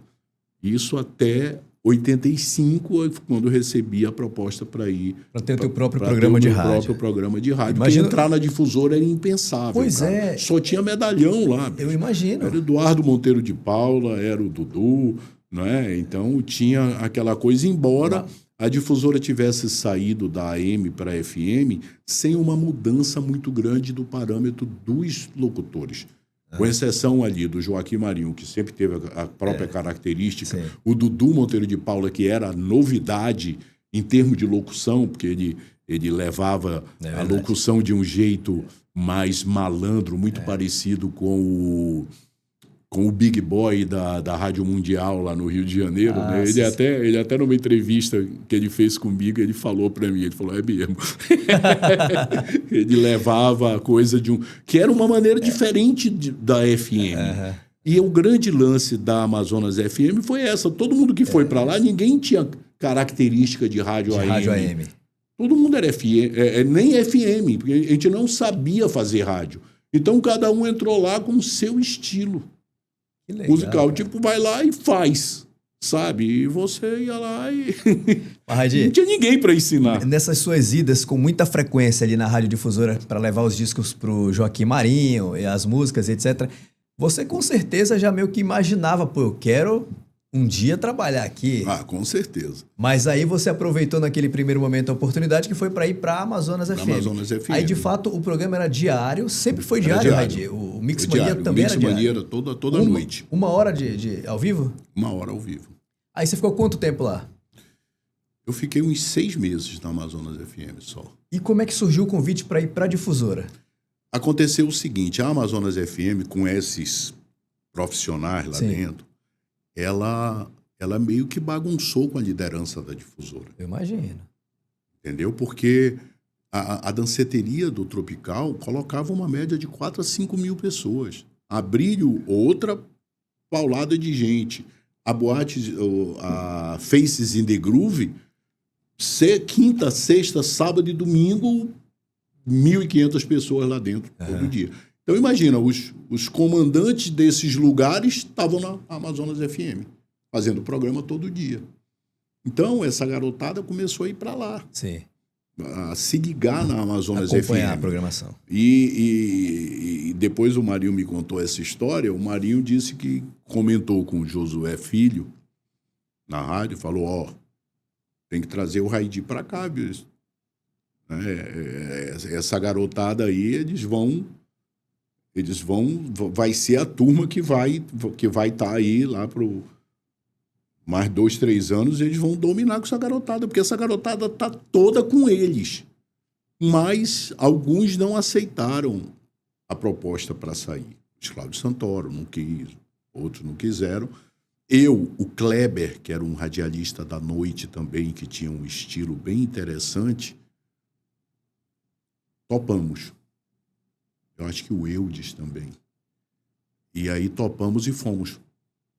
Isso até 85, quando eu recebi a proposta para ir... Para ter o teu próprio programa de rádio. próprio programa de rádio. Imagino... Porque entrar na difusora era impensável. Pois cara. é. Só tinha medalhão lá. Eu imagino. Era o Eduardo Monteiro de Paula, era o Dudu, não é? Então tinha aquela coisa, embora a difusora tivesse saído da AM para a FM sem uma mudança muito grande do parâmetro dos locutores. Com exceção ali do Joaquim Marinho, que sempre teve a própria característica, Sim. o Dudu Monteiro de Paula, que era novidade em termos de locução, porque ele levava a locução de um jeito mais malandro, muito parecido com o Big Boy da Rádio Mundial lá no Rio de Janeiro. Né? Ele até numa entrevista que ele fez comigo, ele falou para mim, ele falou, é mesmo. Ele levava a coisa que era uma maneira diferente da FM. E o grande lance da Amazonas FM foi essa. Todo mundo que foi para lá, ninguém tinha característica de rádio AM. Rádio AM. Todo mundo era FM, nem FM, porque a gente não sabia fazer rádio. Então, cada um entrou lá com o seu estilo. Que legal, musical, cara. tipo, vai lá e faz, sabe? E você ia lá e Radir, não tinha ninguém para ensinar. nessas suas idas com muita frequência ali na radiodifusora para levar os discos pro Joaquim Marinho e as músicas, etc., você com certeza já meio que imaginava, pô, eu quero um dia trabalhar aqui. Com certeza. Mas aí você aproveitou naquele primeiro momento a oportunidade que foi para ir para Amazonas FM. Amazonas FM. Aí, de fato, o programa era diário, sempre foi diário, Radir? O Mix Mania também era diário? O Mix Mania era toda noite. Uma hora de ao vivo? Uma hora ao vivo. Aí você ficou quanto tempo lá? Eu fiquei uns 6 meses na Amazonas FM só. E como é que surgiu o convite para ir para a difusora? Aconteceu o seguinte, a Amazonas FM, com esses profissionais lá dentro, ela meio que bagunçou com a liderança da difusora. Eu imagino. Entendeu? Porque a danceteria do Tropical colocava uma média de 4 a 5 mil pessoas. A Brilho, outra paulada de gente. A boate, a Faces in the Groove, quinta, sexta, sábado e domingo, 1.500 pessoas lá dentro, todo dia. Então, imagina, os comandantes desses lugares estavam na Amazonas FM, fazendo programa todo dia. Então, essa garotada começou a ir para lá. Sim. A se ligar na Amazonas Acompanhar FM. a programação. E depois o Marinho me contou essa história. O Marinho disse que comentou com o Josué Filho na rádio, falou, tem que trazer o Raidi para cá, viu? Essa garotada aí, vai ser a turma que vai estar aí lá pro mais 2, 3 anos, eles vão dominar com essa garotada, porque essa garotada tá toda com eles. Mas alguns não aceitaram a proposta para sair. O Cláudio Santoro não quis, outros não quiseram. O Kleber, que era um radialista da noite também, que tinha um estilo bem interessante, topamos. Então, acho que o Eudes também. E aí topamos e fomos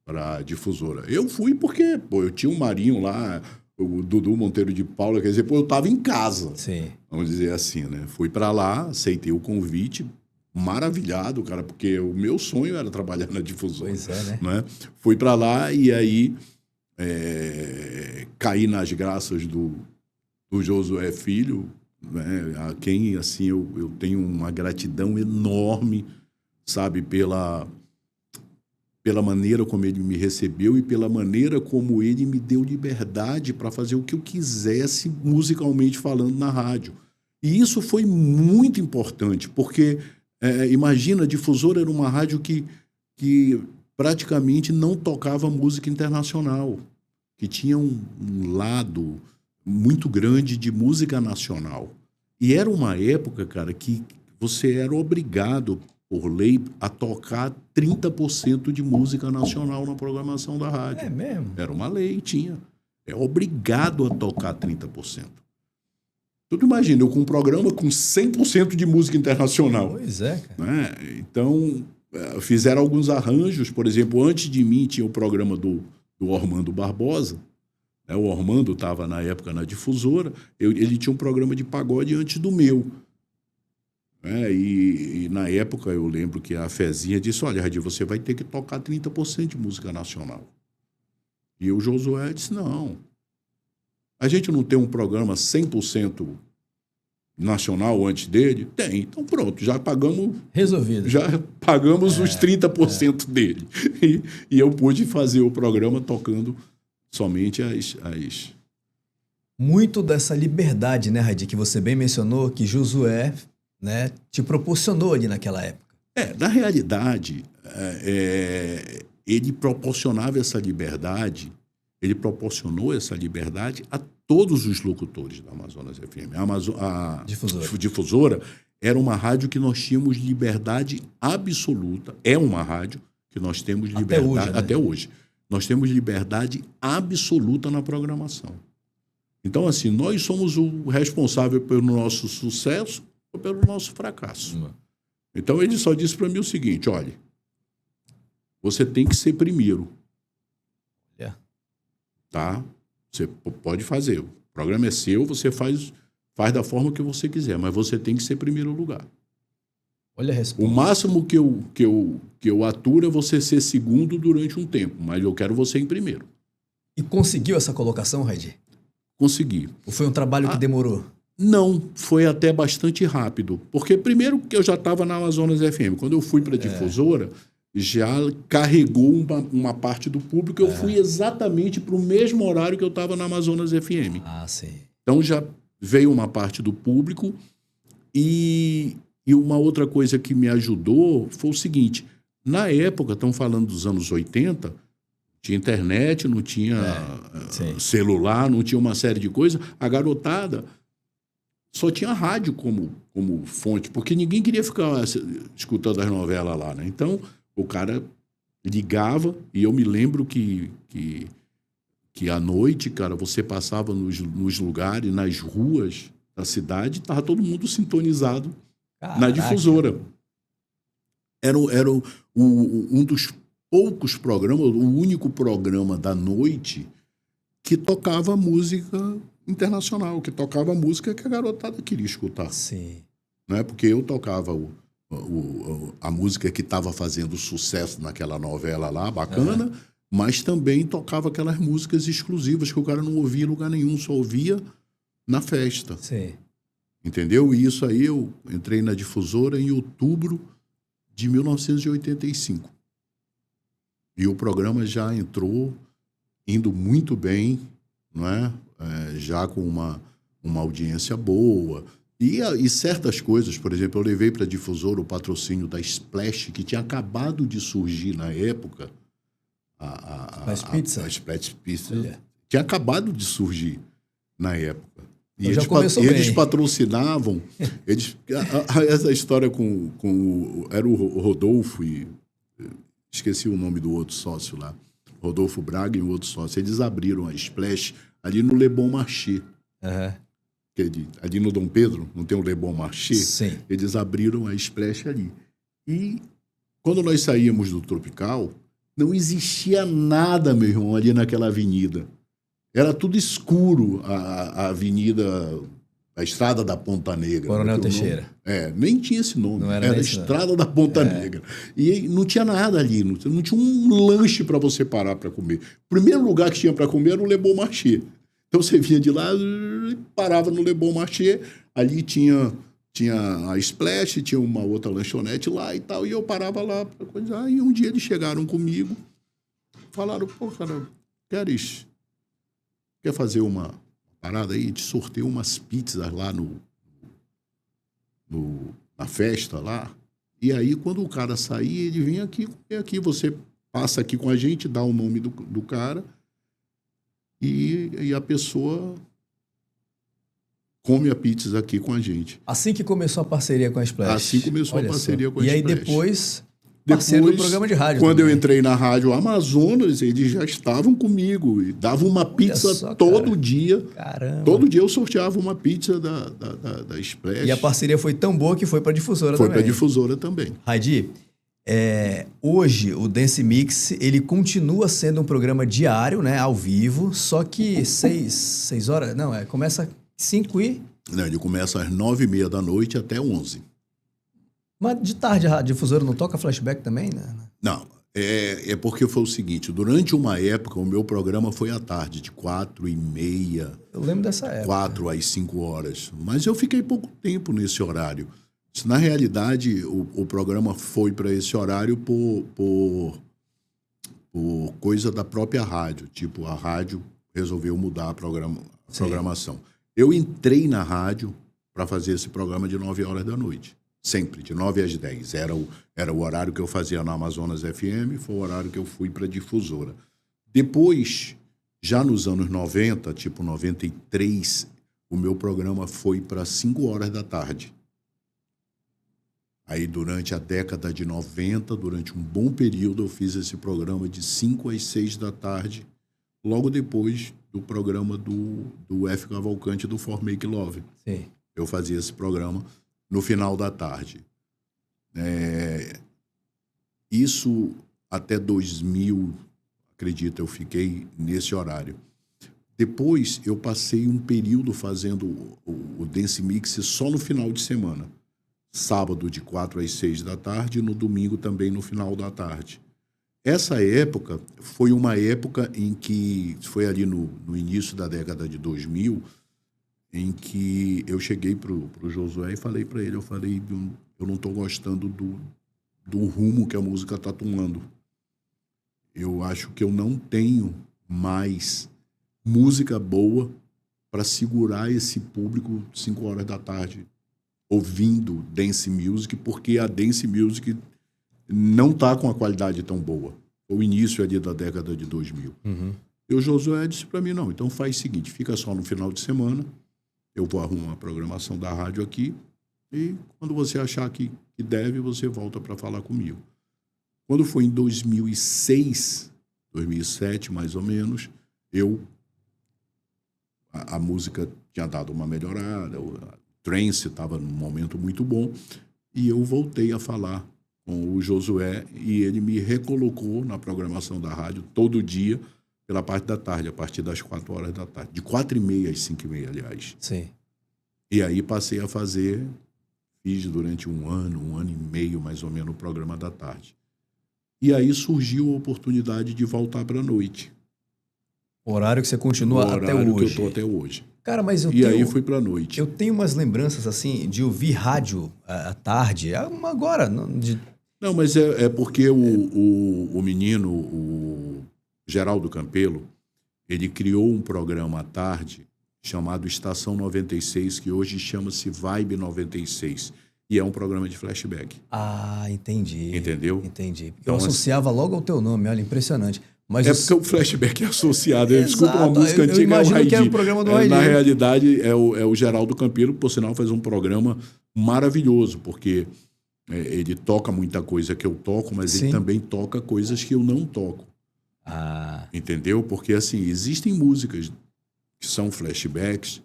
para a Difusora. Eu fui porque, pô, eu tinha um Marinho lá, o Dudu Monteiro de Paula, quer dizer, pô, eu estava em casa. Sim. Vamos dizer assim, né? Fui para lá, aceitei o convite, maravilhado, cara, porque o meu sonho era trabalhar na Difusora. Pois é, né? Né? Fui para lá e aí caí nas graças do Josué Filho, né? A quem, assim, eu tenho uma gratidão enorme, sabe, pela maneira como ele me recebeu e pela maneira como ele me deu liberdade para fazer o que eu quisesse musicalmente falando na rádio. E isso foi muito importante, porque, imagina, a Difusora era uma rádio que praticamente não tocava música internacional, que tinha um lado muito grande de música nacional. E era uma época, cara, que você era obrigado por lei, a tocar 30% de música nacional na programação da rádio. É mesmo? Era uma lei, tinha. É obrigado a tocar 30%. Tudo imagina, eu com um programa com 100% de música internacional. Pois é, cara. Né? Então, fizeram alguns arranjos. Por exemplo, antes de mim tinha o programa do Ormando Barbosa. Né? O Ormando estava, na época, na Difusora. Ele tinha um programa de pagode antes do meu. E na época eu lembro que a Fezinha disse, olha, Radir, você vai ter que tocar 30% de música nacional. E o Josué disse, não. A gente não tem um programa 100% nacional antes dele? Tem. Então pronto, já pagamos... Resolvido. Já pagamos os 30% dele. E eu pude fazer o programa tocando somente as... Muito dessa liberdade, né, Radir, que você bem mencionou, que Josué... né, te proporcionou ali naquela época. Na realidade, ele proporcionava essa liberdade, ele proporcionou essa liberdade a todos os locutores da Amazonas FM. A Difusora era uma rádio que nós tínhamos liberdade absoluta, é uma rádio que nós temos liberdade, até hoje. Nós temos liberdade absoluta na programação. Então, assim, nós somos o responsável pelo nosso sucesso ou pelo nosso fracasso. Então ele só disse para mim o seguinte, olha, você tem que ser primeiro. Tá? Você pode fazer, o programa é seu, você faz da forma que você quiser, mas você tem que ser primeiro lugar. Olha a resposta. O máximo que eu aturo é você ser segundo durante um tempo, mas eu quero você em primeiro. E conseguiu essa colocação, Radir? Consegui. Ou foi um trabalho que demorou? Não, foi até bastante rápido. Porque primeiro que eu já estava na Amazonas FM. Quando eu fui para a Difusora, já carregou uma parte do público. Eu fui exatamente para o mesmo horário que eu estava na Amazonas FM. Ah, sim. Então já veio uma parte do público. E uma outra coisa que me ajudou foi o seguinte. Na época, estamos falando dos anos 80, tinha internet, não tinha celular, não tinha uma série de coisas. A garotada... só tinha rádio como fonte, porque ninguém queria ficar escutando as novelas lá, né? Então, o cara ligava, e eu me lembro que à noite, cara, você passava nos lugares, nas ruas da cidade, estava todo mundo sintonizado. Caraca. Na Difusora. Era um dos poucos programas, o único programa da noite que tocava música internacional, que tocava música que a garotada queria escutar. Sim. Não é porque eu tocava a música que estava fazendo sucesso naquela novela lá, bacana, mas também tocava aquelas músicas exclusivas que o cara não ouvia em lugar nenhum, só ouvia na festa. Sim. Entendeu? E isso aí eu entrei na Difusora em outubro de 1985. E o programa já entrou indo muito bem, não é? Já com uma audiência boa. E certas coisas, por exemplo, eu levei para a Difusora o patrocínio da Splash, que tinha acabado de surgir na época. A Splash Pizza. Tinha acabado de surgir na época. E eles patrocinavam. Essa história era o Rodolfo e... esqueci o nome do outro sócio lá. Rodolfo Braga e o outro sócio. Eles abriram a Splash ali no Le Bon Marché. ali no Dom Pedro, não tem o Le Bon Marché? Sim. Eles abriram a Splash ali. E quando nós saíamos do Tropical, não existia nada, meu irmão, ali naquela avenida. Era tudo escuro, a avenida, a Estrada da Ponta Negra. Coronel Teixeira. Nem tinha esse nome. Não era Era esse Estrada da Ponta Negra. E não tinha nada ali, não tinha um lanche para você parar para comer. O primeiro lugar que tinha para comer era o Le Bon Marché. Então você vinha de lá, parava no Le Bon Marché, ali tinha a Splash, tinha uma outra lanchonete lá e tal, e eu parava lá para coisar. E um dia eles chegaram comigo, falaram, pô, cara, quer fazer uma parada aí? Te sorteio umas pizzas lá na festa lá. E aí, quando o cara sair, ele vem aqui, você passa aqui com a gente, dá o nome do cara, e a pessoa come a pizza aqui com a gente. Assim que começou a parceria com a Splash. Assim começou a parceria com a Splash. E aí parceiro do programa de rádio. Quando também. eu entrei na Rádio Amazonas, eles já estavam comigo e davam uma pizza todo dia. Caramba. Todo dia eu sorteava uma pizza da Splash. E a parceria foi tão boa que foi para difusora também. Foi para difusora também. Raidi, hoje o Dance Mix ele continua sendo um programa diário, né, ao vivo, só que 6 horas, não, começa 5 e... Não, ele começa às 9h30 da noite até 11. Mas de tarde a difusora não toca flashback também, né? Não, é porque foi o seguinte, durante uma época o meu programa foi à tarde, de 4h30. Eu lembro dessa época. 4 às 5 horas. Mas eu fiquei pouco tempo nesse horário. Na realidade, o programa foi para esse horário por coisa da própria rádio. Tipo, a rádio resolveu mudar a programação. Eu entrei na rádio para fazer esse programa de 9 horas da noite. Sempre, de 9 às 10. Era o horário que eu fazia na Amazonas FM, foi o horário que eu fui para a difusora. Depois, já nos anos 90, tipo 93, o meu programa foi para 5 horas da tarde. Aí, durante a década de 90, durante um bom período, eu fiz esse programa de 5 às 6 da tarde, logo depois do programa do F. Cavalcante do For Make Love. Sim. Eu fazia esse programa no final da tarde. Isso até 2000, acredito, eu fiquei nesse horário. Depois, eu passei um período fazendo o Dance Mix só no final de semana. Sábado, de 4 às 6 da tarde, e no domingo também no final da tarde. Essa época foi uma época em que, foi ali no início da década de 2000, em que eu cheguei para o Josué e falei para ele, eu não estou gostando do rumo que a música está tomando. Eu acho que eu não tenho mais música boa para segurar esse público 5 horas da tarde ouvindo dance music, porque a dance music não está com a qualidade tão boa. O início ali da década de 2000. Uhum. E o Josué disse para mim, não, então faz o seguinte, fica só no final de semana, eu vou arrumar a programação da rádio aqui e quando você achar que deve, você volta para falar comigo. Quando foi em 2006, 2007 mais ou menos, a música tinha dado uma melhorada, a trance estava num momento muito bom e eu voltei a falar com o Josué e ele me recolocou na programação da rádio todo dia pela parte da tarde, a partir das 4 horas da tarde. De 4h30 às 5h30, aliás. Sim. E aí passei a fiz durante um ano e meio, mais ou menos, o programa da tarde. E aí surgiu a oportunidade de voltar para a noite. O horário que você continua até hoje. O horário que eu estou até hoje. Cara, mas aí fui para a noite. Eu tenho umas lembranças, assim, de ouvir rádio à tarde, agora. Não, mas é porque o menino, o Geraldo Campelo, ele criou um programa à tarde chamado Estação 96, que hoje chama-se Vibe 96. E é um programa de flashback. Ah, entendi. Entendeu? Entendi. Então, eu associava logo ao teu nome, olha, impressionante. Mas porque o flashback é associado. Exato. Desculpa, uma música antiga. Eu imagino que era o programa do Raidi. Na realidade, é o Geraldo Campelo, que, por sinal, faz um programa maravilhoso, porque ele toca muita coisa que eu toco, mas Sim. ele também toca coisas que eu não toco. Ah. Entendeu? Porque, assim, existem músicas que são flashbacks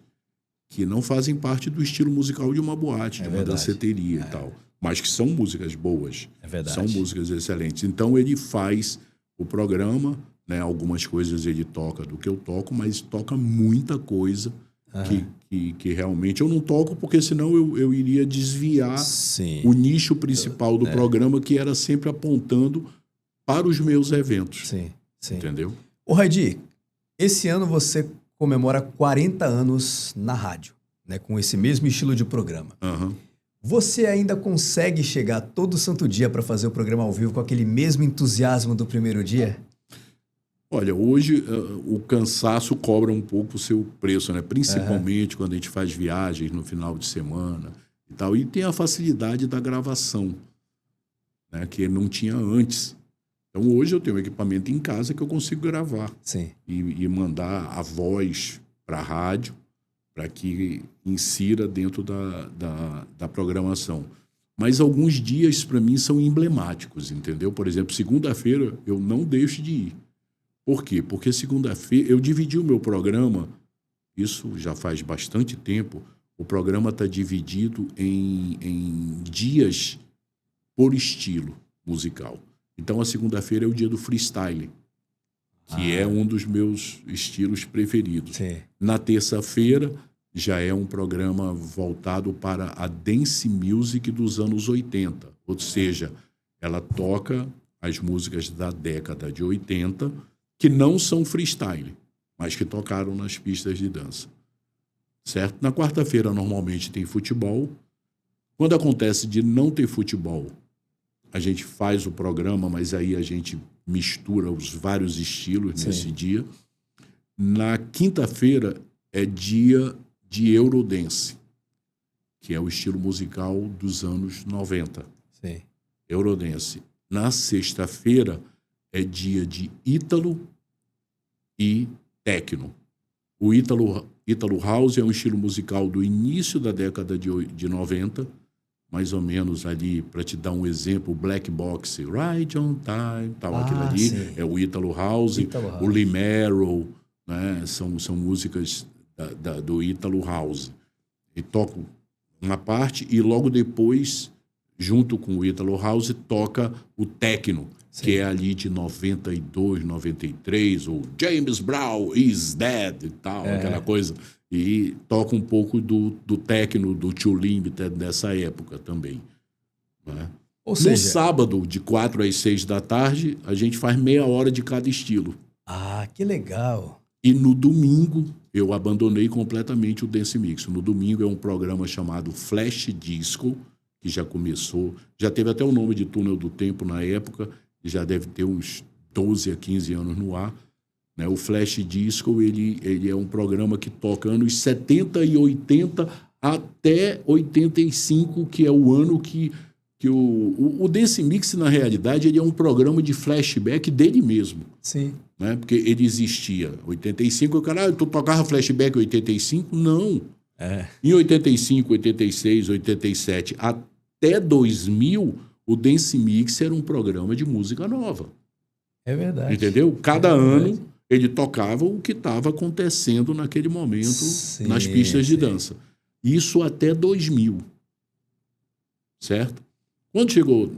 que não fazem parte do estilo musical de uma boate, de uma verdade. danceteria e tal. Mas que são músicas boas. É verdade. São músicas excelentes. Então ele faz o programa, né? Algumas coisas ele toca do que eu toco, mas toca muita coisa que realmente eu não toco, porque senão eu iria desviar Sim. o nicho principal do programa, que era sempre apontando para os meus eventos. Sim, sim. Entendeu? Ô, Raidi, esse ano você comemora 40 anos na rádio, né? Com esse mesmo estilo de programa. Aham. Você ainda consegue chegar todo santo dia para fazer o programa ao vivo com aquele mesmo entusiasmo do primeiro dia? Olha, hoje o cansaço cobra um pouco o seu preço, né? Principalmente quando a gente faz viagens no final de semana e tal. E tem a facilidade da gravação, né? Que não tinha antes. Então hoje eu tenho um equipamento em casa que eu consigo gravar Sim. e mandar a voz para a rádio para que insira dentro da programação. Mas alguns dias para mim são emblemáticos, entendeu? Por exemplo, segunda-feira eu não deixo de ir. Por quê? Porque segunda-feira eu dividi o meu programa, isso já faz bastante tempo, o programa está dividido em dias por estilo musical. Então a segunda-feira é o dia do freestyle, que é um dos meus estilos preferidos. Sim. Na terça-feira já é um programa voltado para a dance music dos anos 80, ou seja, ela toca as músicas da década de 80, que não são freestyle, mas que tocaram nas pistas de dança. Certo? Na quarta-feira, normalmente, tem futebol. Quando acontece de não ter futebol, a gente faz o programa, mas aí a gente mistura os vários estilos nesse dia. Na quinta-feira é dia de Eurodance, que é o estilo musical dos anos 90. Sim. Eurodance. Na sexta-feira é dia de Ítalo e Techno. O Ítalo House é um estilo musical do início da década de 90, mais ou menos ali, para te dar um exemplo, Black Box, Right on Time, tal, aquilo ali, sim. é o Ítalo House, o Lee Merrill, né? São músicas do Ítalo House. E toco uma parte e logo depois, junto com o Ítalo House, toca o Techno, que é ali de 92, 93, o James Brown is Dead e tal, aquela coisa. E toca um pouco do techno, do Too Limited dessa época também. Né? Ou seja... No sábado, de 4 às 6 da tarde, a gente faz meia hora de cada estilo. Ah, que legal. E no domingo, eu abandonei completamente o Dance Mix. No domingo é um programa chamado Flash Disco, que já começou, já teve até o nome de Túnel do Tempo na época, já deve ter uns 12 a 15 anos no ar. Né? O Flash Disco, ele é um programa que toca anos 70 e 80 até 85, que é o ano que o Dance Mix, na realidade, ele é um programa de flashback dele mesmo. Sim. Né? Porque ele existia em 85, o cara, tu tocava flashback em 85? Não. Em 85, 86, 87, até 2000, o Dance Mix era um programa de música nova. É verdade. Entendeu? Cada ano ele tocava o que estava acontecendo naquele momento nas pistas de dança. Isso até 2000. Certo? Quando chegou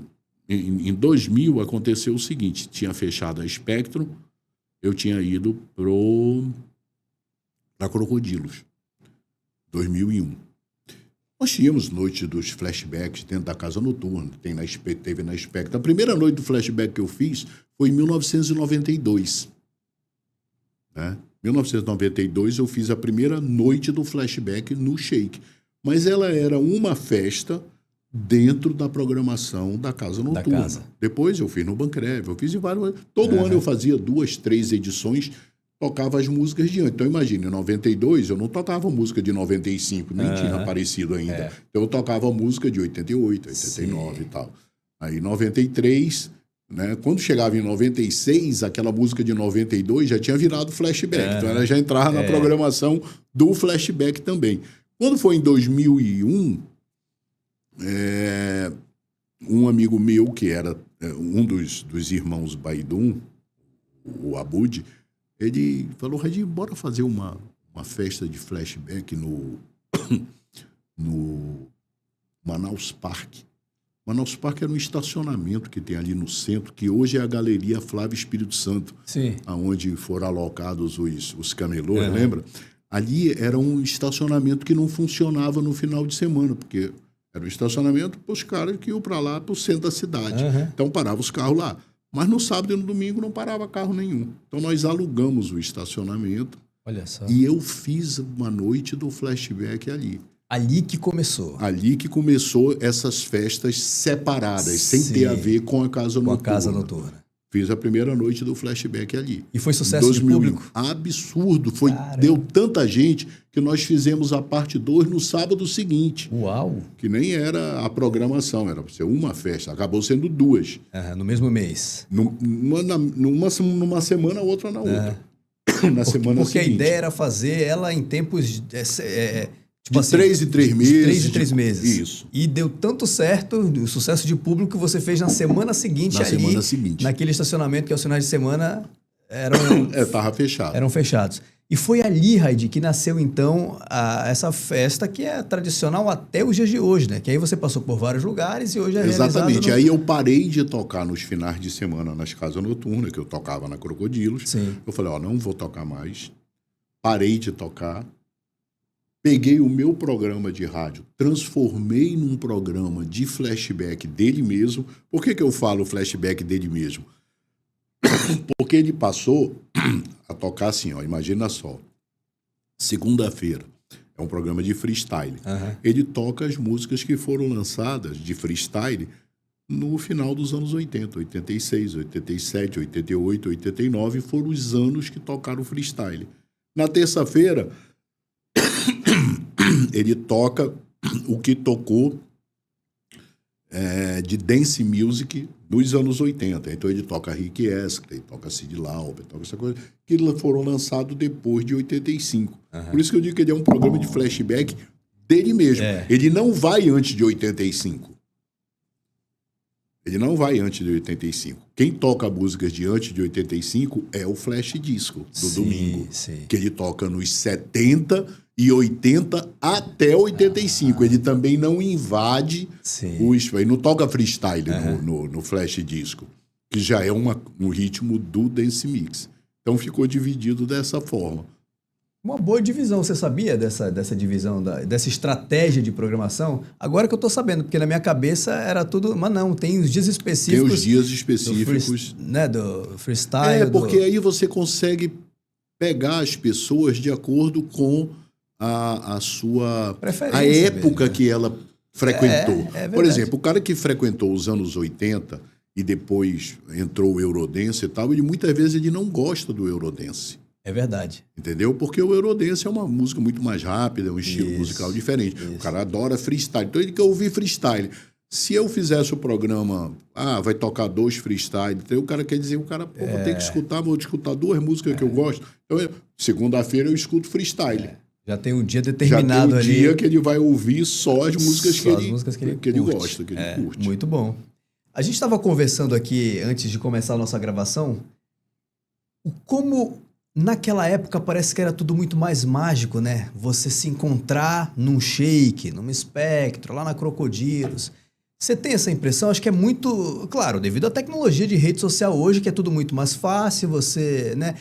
em 2000, aconteceu o seguinte, tinha fechado a Spectrum, eu tinha ido para Crocodilos, 2001. Nós tínhamos noites dos flashbacks dentro da Casa Noturna, teve na Spectrum. A primeira noite do flashback que eu fiz foi em 1992. Né? Em 1992 eu fiz a primeira noite do flashback no Shake. Mas ela era uma festa dentro da programação da Casa Noturna. Depois eu fiz no Bancrev, eu fiz em vários... Todo ano eu fazia 2, 3 edições, tocava as músicas de antes. Então, imagine, em 92 eu não tocava música de 95, nem tinha aparecido ainda. Então, eu tocava música de 88, 89 e tal. Aí, em 93, né, quando chegava em 96, aquela música de 92 já tinha virado flashback. Então, ela já entrava na programação do flashback também. Quando foi em 2001, um amigo meu, que era um dos irmãos Baidum, o Abud, ele falou, Radinho, bora fazer uma festa de flashback no no Manaus Park. Manaus Park era um estacionamento que tem ali no centro, que hoje é a Galeria Flávio Espírito Santo, Sim. onde foram alocados os camelôs, lembra? Ali era um estacionamento que não funcionava no final de semana, porque era um estacionamento para os caras que iam para lá, para o centro da cidade. Então parava os carros lá. Mas no sábado e no domingo não parava carro nenhum. Então nós alugamos o estacionamento. Olha só. E eu fiz uma noite do flashback ali. Ali que começou. Ali que começou essas festas separadas, sem ter a ver com a Casa Noturna. Com a Casa Noturna. Fiz a primeira noite do flashback ali. E foi sucesso de público? Absurdo. Deu tanta gente que nós fizemos a parte 2 no sábado seguinte. Uau! Que nem era a programação, era para ser uma festa. Acabou sendo 2. No mesmo mês. Numa semana, outra na outra. Na semana porque seguinte. A ideia era fazer ela em tempos... Tipo de 3 em 3 meses. De 3 em 3 meses. Isso. E deu tanto certo, o sucesso de público que você fez na semana seguinte na semana seguinte. Naquele estacionamento que aos finais de semana tava fechado. Eram fechados. E foi ali, Raidi, que nasceu então essa festa que é tradicional até os dias de hoje, né? Que aí você passou por vários lugares e hoje é Exatamente. Aí eu parei de tocar nos finais de semana nas casas noturnas, que eu tocava na Crocodilos. Sim. Eu falei, não vou tocar mais. Parei de tocar. Peguei o meu programa de rádio, transformei num programa de flashback dele mesmo. Por que eu falo flashback dele mesmo? Porque ele passou a tocar assim, imagina só. Segunda-feira, é um programa de freestyle. Ele toca as músicas que foram lançadas de freestyle no final dos anos 80, 86, 87, 88, 89, foram os anos que tocaram freestyle. Na terça-feira, ele toca o que tocou de dance music dos anos 80. Então ele toca Rick Astley, toca Cyndi Lauper, toca essa coisa, que foram lançados depois de 85. Por isso que eu digo que ele é um programa de flashback dele mesmo. Ele não vai antes de 85. Ele não vai antes de 85. Quem toca músicas de antes de 85 é o Flash Disco, do domingo. Sim. Que ele toca nos 70 e 80 até 85. Ele também não invade ele não toca freestyle no Flash Disco, que já é um ritmo do Dance Mix. Então ficou dividido dessa forma. Uma boa divisão, você sabia dessa divisão, dessa estratégia de programação? Agora que eu estou sabendo, porque na minha cabeça era tudo... Mas não, tem os dias específicos... Tem os dias específicos. Do freestyle. Porque aí você consegue pegar as pessoas de acordo com a sua... preferência. A época mesmo, que ela frequentou. Por exemplo, o cara que frequentou os anos 80 e depois entrou o Eurodance e tal, muitas vezes ele não gosta do Eurodance. É verdade. Entendeu? Porque o Eurodance é uma música muito mais rápida, é um estilo musical diferente. O cara adora freestyle. Então ele quer ouvir freestyle. Se eu fizesse o programa, vai tocar 2 freestyle, então o cara quer dizer, vou ter que escutar, vou escutar 2 músicas que eu gosto. Então, segunda-feira eu escuto freestyle. Já tem um dia determinado ali. Já tem um dia que ele vai ouvir só as músicas que ele gosta, que ele curte. Muito bom. A gente estava conversando aqui, antes de começar a nossa gravação, como... Naquela época parece que era tudo muito mais mágico, né? Você se encontrar num Shake, numa Spectro, lá na Crocodilos. Você tem essa impressão? Acho que é muito... Claro, devido à tecnologia de rede social hoje, que é tudo muito mais fácil, né?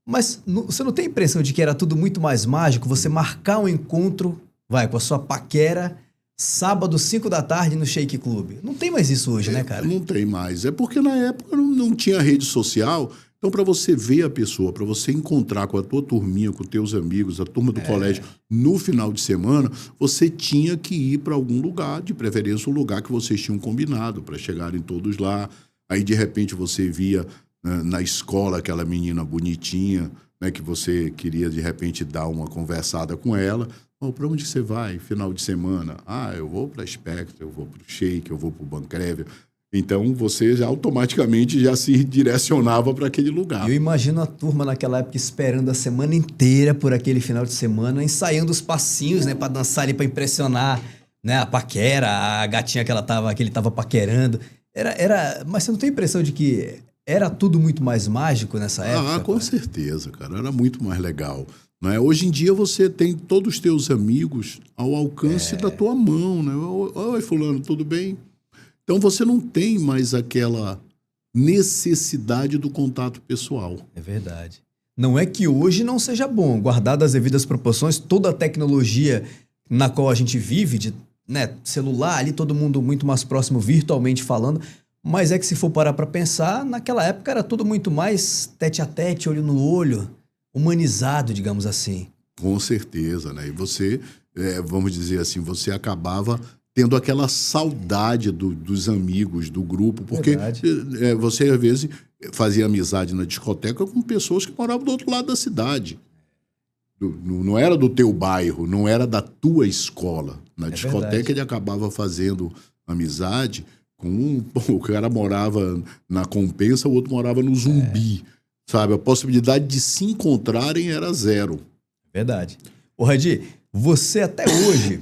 Mas você não tem a impressão de que era tudo muito mais mágico? Você marcar um encontro, com a sua paquera, sábado, 5 da tarde, no Shake Club. Não tem mais isso hoje, né, cara? Não tem mais. É porque na época não tinha rede social... Então, para você ver a pessoa, para você encontrar com a tua turminha, com teus amigos, a turma do colégio, no final de semana, você tinha que ir para algum lugar, de preferência um lugar que vocês tinham combinado, para chegarem todos lá. Aí, de repente, você via na escola aquela menina bonitinha, né, que você queria, de repente, dar uma conversada com ela. Para onde você vai final de semana? Eu vou para a Spectre, eu vou para o Shake, eu vou para o Bancrévio. Então, você já automaticamente já se direcionava para aquele lugar. Eu imagino a turma naquela época esperando a semana inteira por aquele final de semana, ensaiando os passinhos, né, para dançar ali, para impressionar, né, a paquera, a gatinha que ele tava paquerando. Mas você não tem a impressão de que era tudo muito mais mágico nessa época? Com certeza, cara. Era muito mais legal. Não é? Hoje em dia você tem todos os teus amigos ao alcance da tua mão, né? Oi, fulano, tudo bem? Então você não tem mais aquela necessidade do contato pessoal. É verdade. Não é que hoje não seja bom, guardadas as devidas proporções, toda a tecnologia na qual a gente vive, de, né, celular ali, todo mundo muito mais próximo virtualmente falando, mas é que se for parar para pensar, naquela época era tudo muito mais tete a tete, olho no olho, humanizado, digamos assim. Com certeza, né? E você, vamos dizer assim, você acabava tendo aquela saudade dos amigos, do grupo, porque você, às vezes, fazia amizade na discoteca com pessoas que moravam do outro lado da cidade. Não era do teu bairro, não era da tua escola. Na discoteca ele acabava fazendo amizade com o cara morava na Compensa, o outro morava no Zumbi. Sabe? A possibilidade de se encontrarem era zero. Verdade. Ô, Radi, você até hoje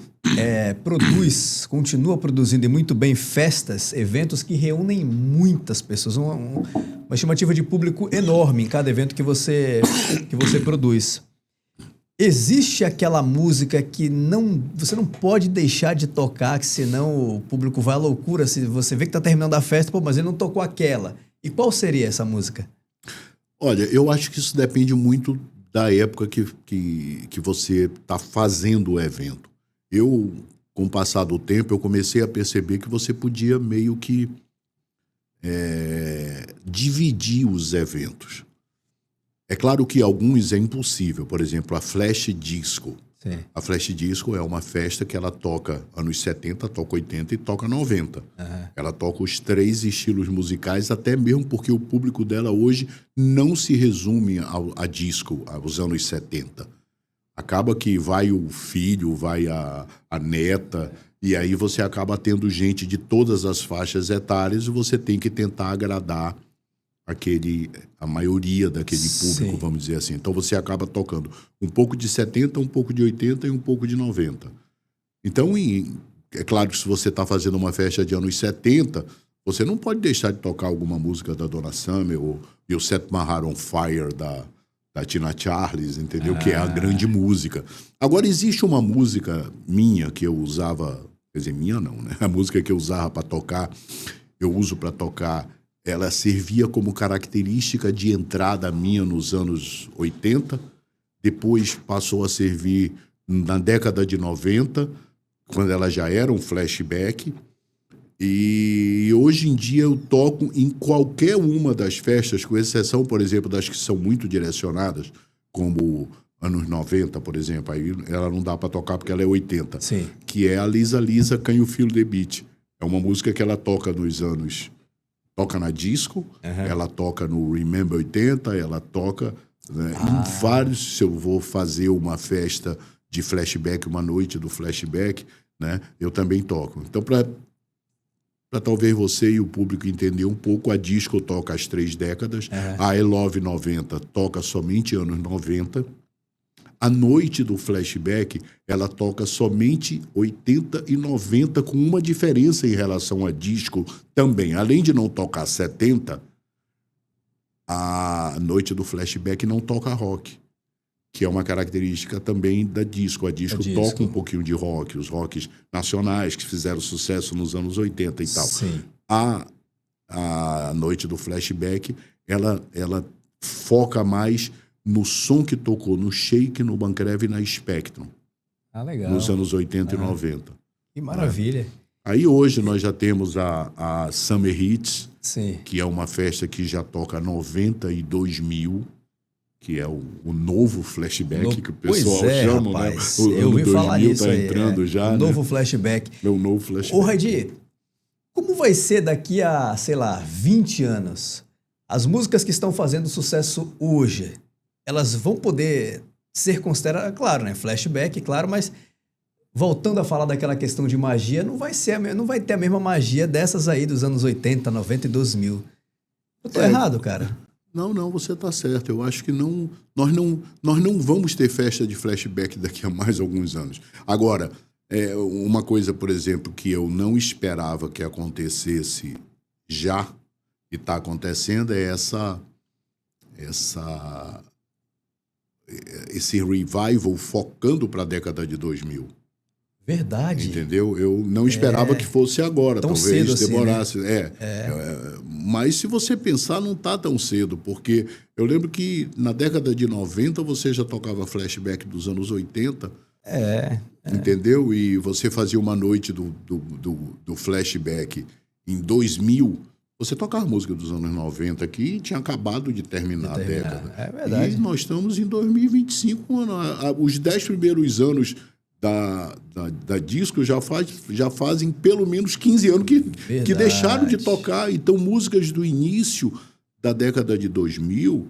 produz, continua produzindo e muito bem festas, eventos que reúnem muitas pessoas, uma estimativa de público enorme em cada evento que você produz. Existe aquela música que você não pode deixar de tocar, que senão o público vai à loucura, se você vê que está terminando a festa, pô, mas ele não tocou aquela. E qual seria essa música? Olha, eu acho que isso depende muito da época que você está fazendo o evento. Eu, com o passar do tempo, eu comecei a perceber que você podia meio que dividir os eventos. É claro que alguns é impossível. Por exemplo, a Flash Disco. Sim. A Flash Disco é uma festa que ela toca anos 70, toca 80 e toca 90. Uhum. Ela toca os 3 estilos musicais, até mesmo porque o público dela hoje não se resume a disco, aos anos 70. Acaba que vai o filho, vai a neta, e aí você acaba tendo gente de todas as faixas etárias e você tem que tentar agradar a maioria daquele público, vamos dizer assim. Então você acaba tocando um pouco de 70, um pouco de 80 e um pouco de 90. Então, é claro que se você está fazendo uma festa de anos 70, você não pode deixar de tocar alguma música da Donna Summer ou You Set My Heart on Fire da Tina Charles, entendeu? Que é a grande música. Agora, existe uma música minha que eu usava, quer dizer, minha não, né? A música que eu usava para tocar, eu uso para tocar. Ela servia como característica de entrada minha nos anos 80, depois passou a servir na década de 90, quando ela já era um flashback, e hoje em dia eu toco em qualquer uma das festas, com exceção, por exemplo, das que são muito direcionadas, como anos 90, por exemplo, aí ela não dá para tocar porque ela é 80, Sim. Que é a Lisa Lisa Can You Feel the Beat. É uma música que ela toca nos anos... Toca na disco, ela toca no Remember 80, ela toca em vários... Se eu vou fazer uma festa de flashback, uma noite do flashback, né, eu também toco. Então, para talvez você e o público entender um pouco, a disco toca as 3 décadas, a I Love 90 toca somente anos 90, a noite do flashback, ela toca somente 80 e 90, com uma diferença em relação a disco também. Além de não tocar 70, a noite do flashback não toca rock, que é uma característica também da disco. A disco toca um pouquinho de rock, os rocks nacionais que fizeram sucesso nos anos 80 e tal. Sim. A noite do flashback, ela foca mais no som que tocou no Shake, no Bancreve e na Spectrum. Legal. Nos anos 80 e 90. Que maravilha. Aí hoje nós já temos a Summer Hits, Sim. que é uma festa que já toca 92 mil, que é o novo flashback que o pessoal chama, rapaz. Né? Eu ouvi falar nisso tá aí. Entrando já, o novo flashback. Meu novo flashback. Ô, Radi, como vai ser daqui a, sei lá, 20 anos? As músicas que estão fazendo sucesso hoje, elas vão poder ser consideradas, claro, né? Flashback, claro, mas voltando a falar daquela questão de magia, não vai ter a mesma magia dessas aí dos anos 80, 90 e 2000. Eu tô errado, cara? Não, você está certo. Eu acho que nós não vamos ter festa de flashback daqui a mais alguns anos. Agora, uma coisa, por exemplo, que eu não esperava que acontecesse já, e está acontecendo, é essa esse revival focando para a década de 2000. Verdade. Entendeu? Eu não esperava que fosse agora, tão talvez cedo demorasse. assim, né? Mas se você pensar, não está tão cedo, porque eu lembro que na década de 90 você já tocava flashback dos anos 80, entendeu? E você fazia uma noite do flashback em 2000, você tocava música dos anos 90 que tinha acabado de terminar a década. É verdade. E nós estamos em 2025, os 10 primeiros anos da disco já fazem pelo menos 15 anos que deixaram de tocar. Então, músicas do início da década de 2000,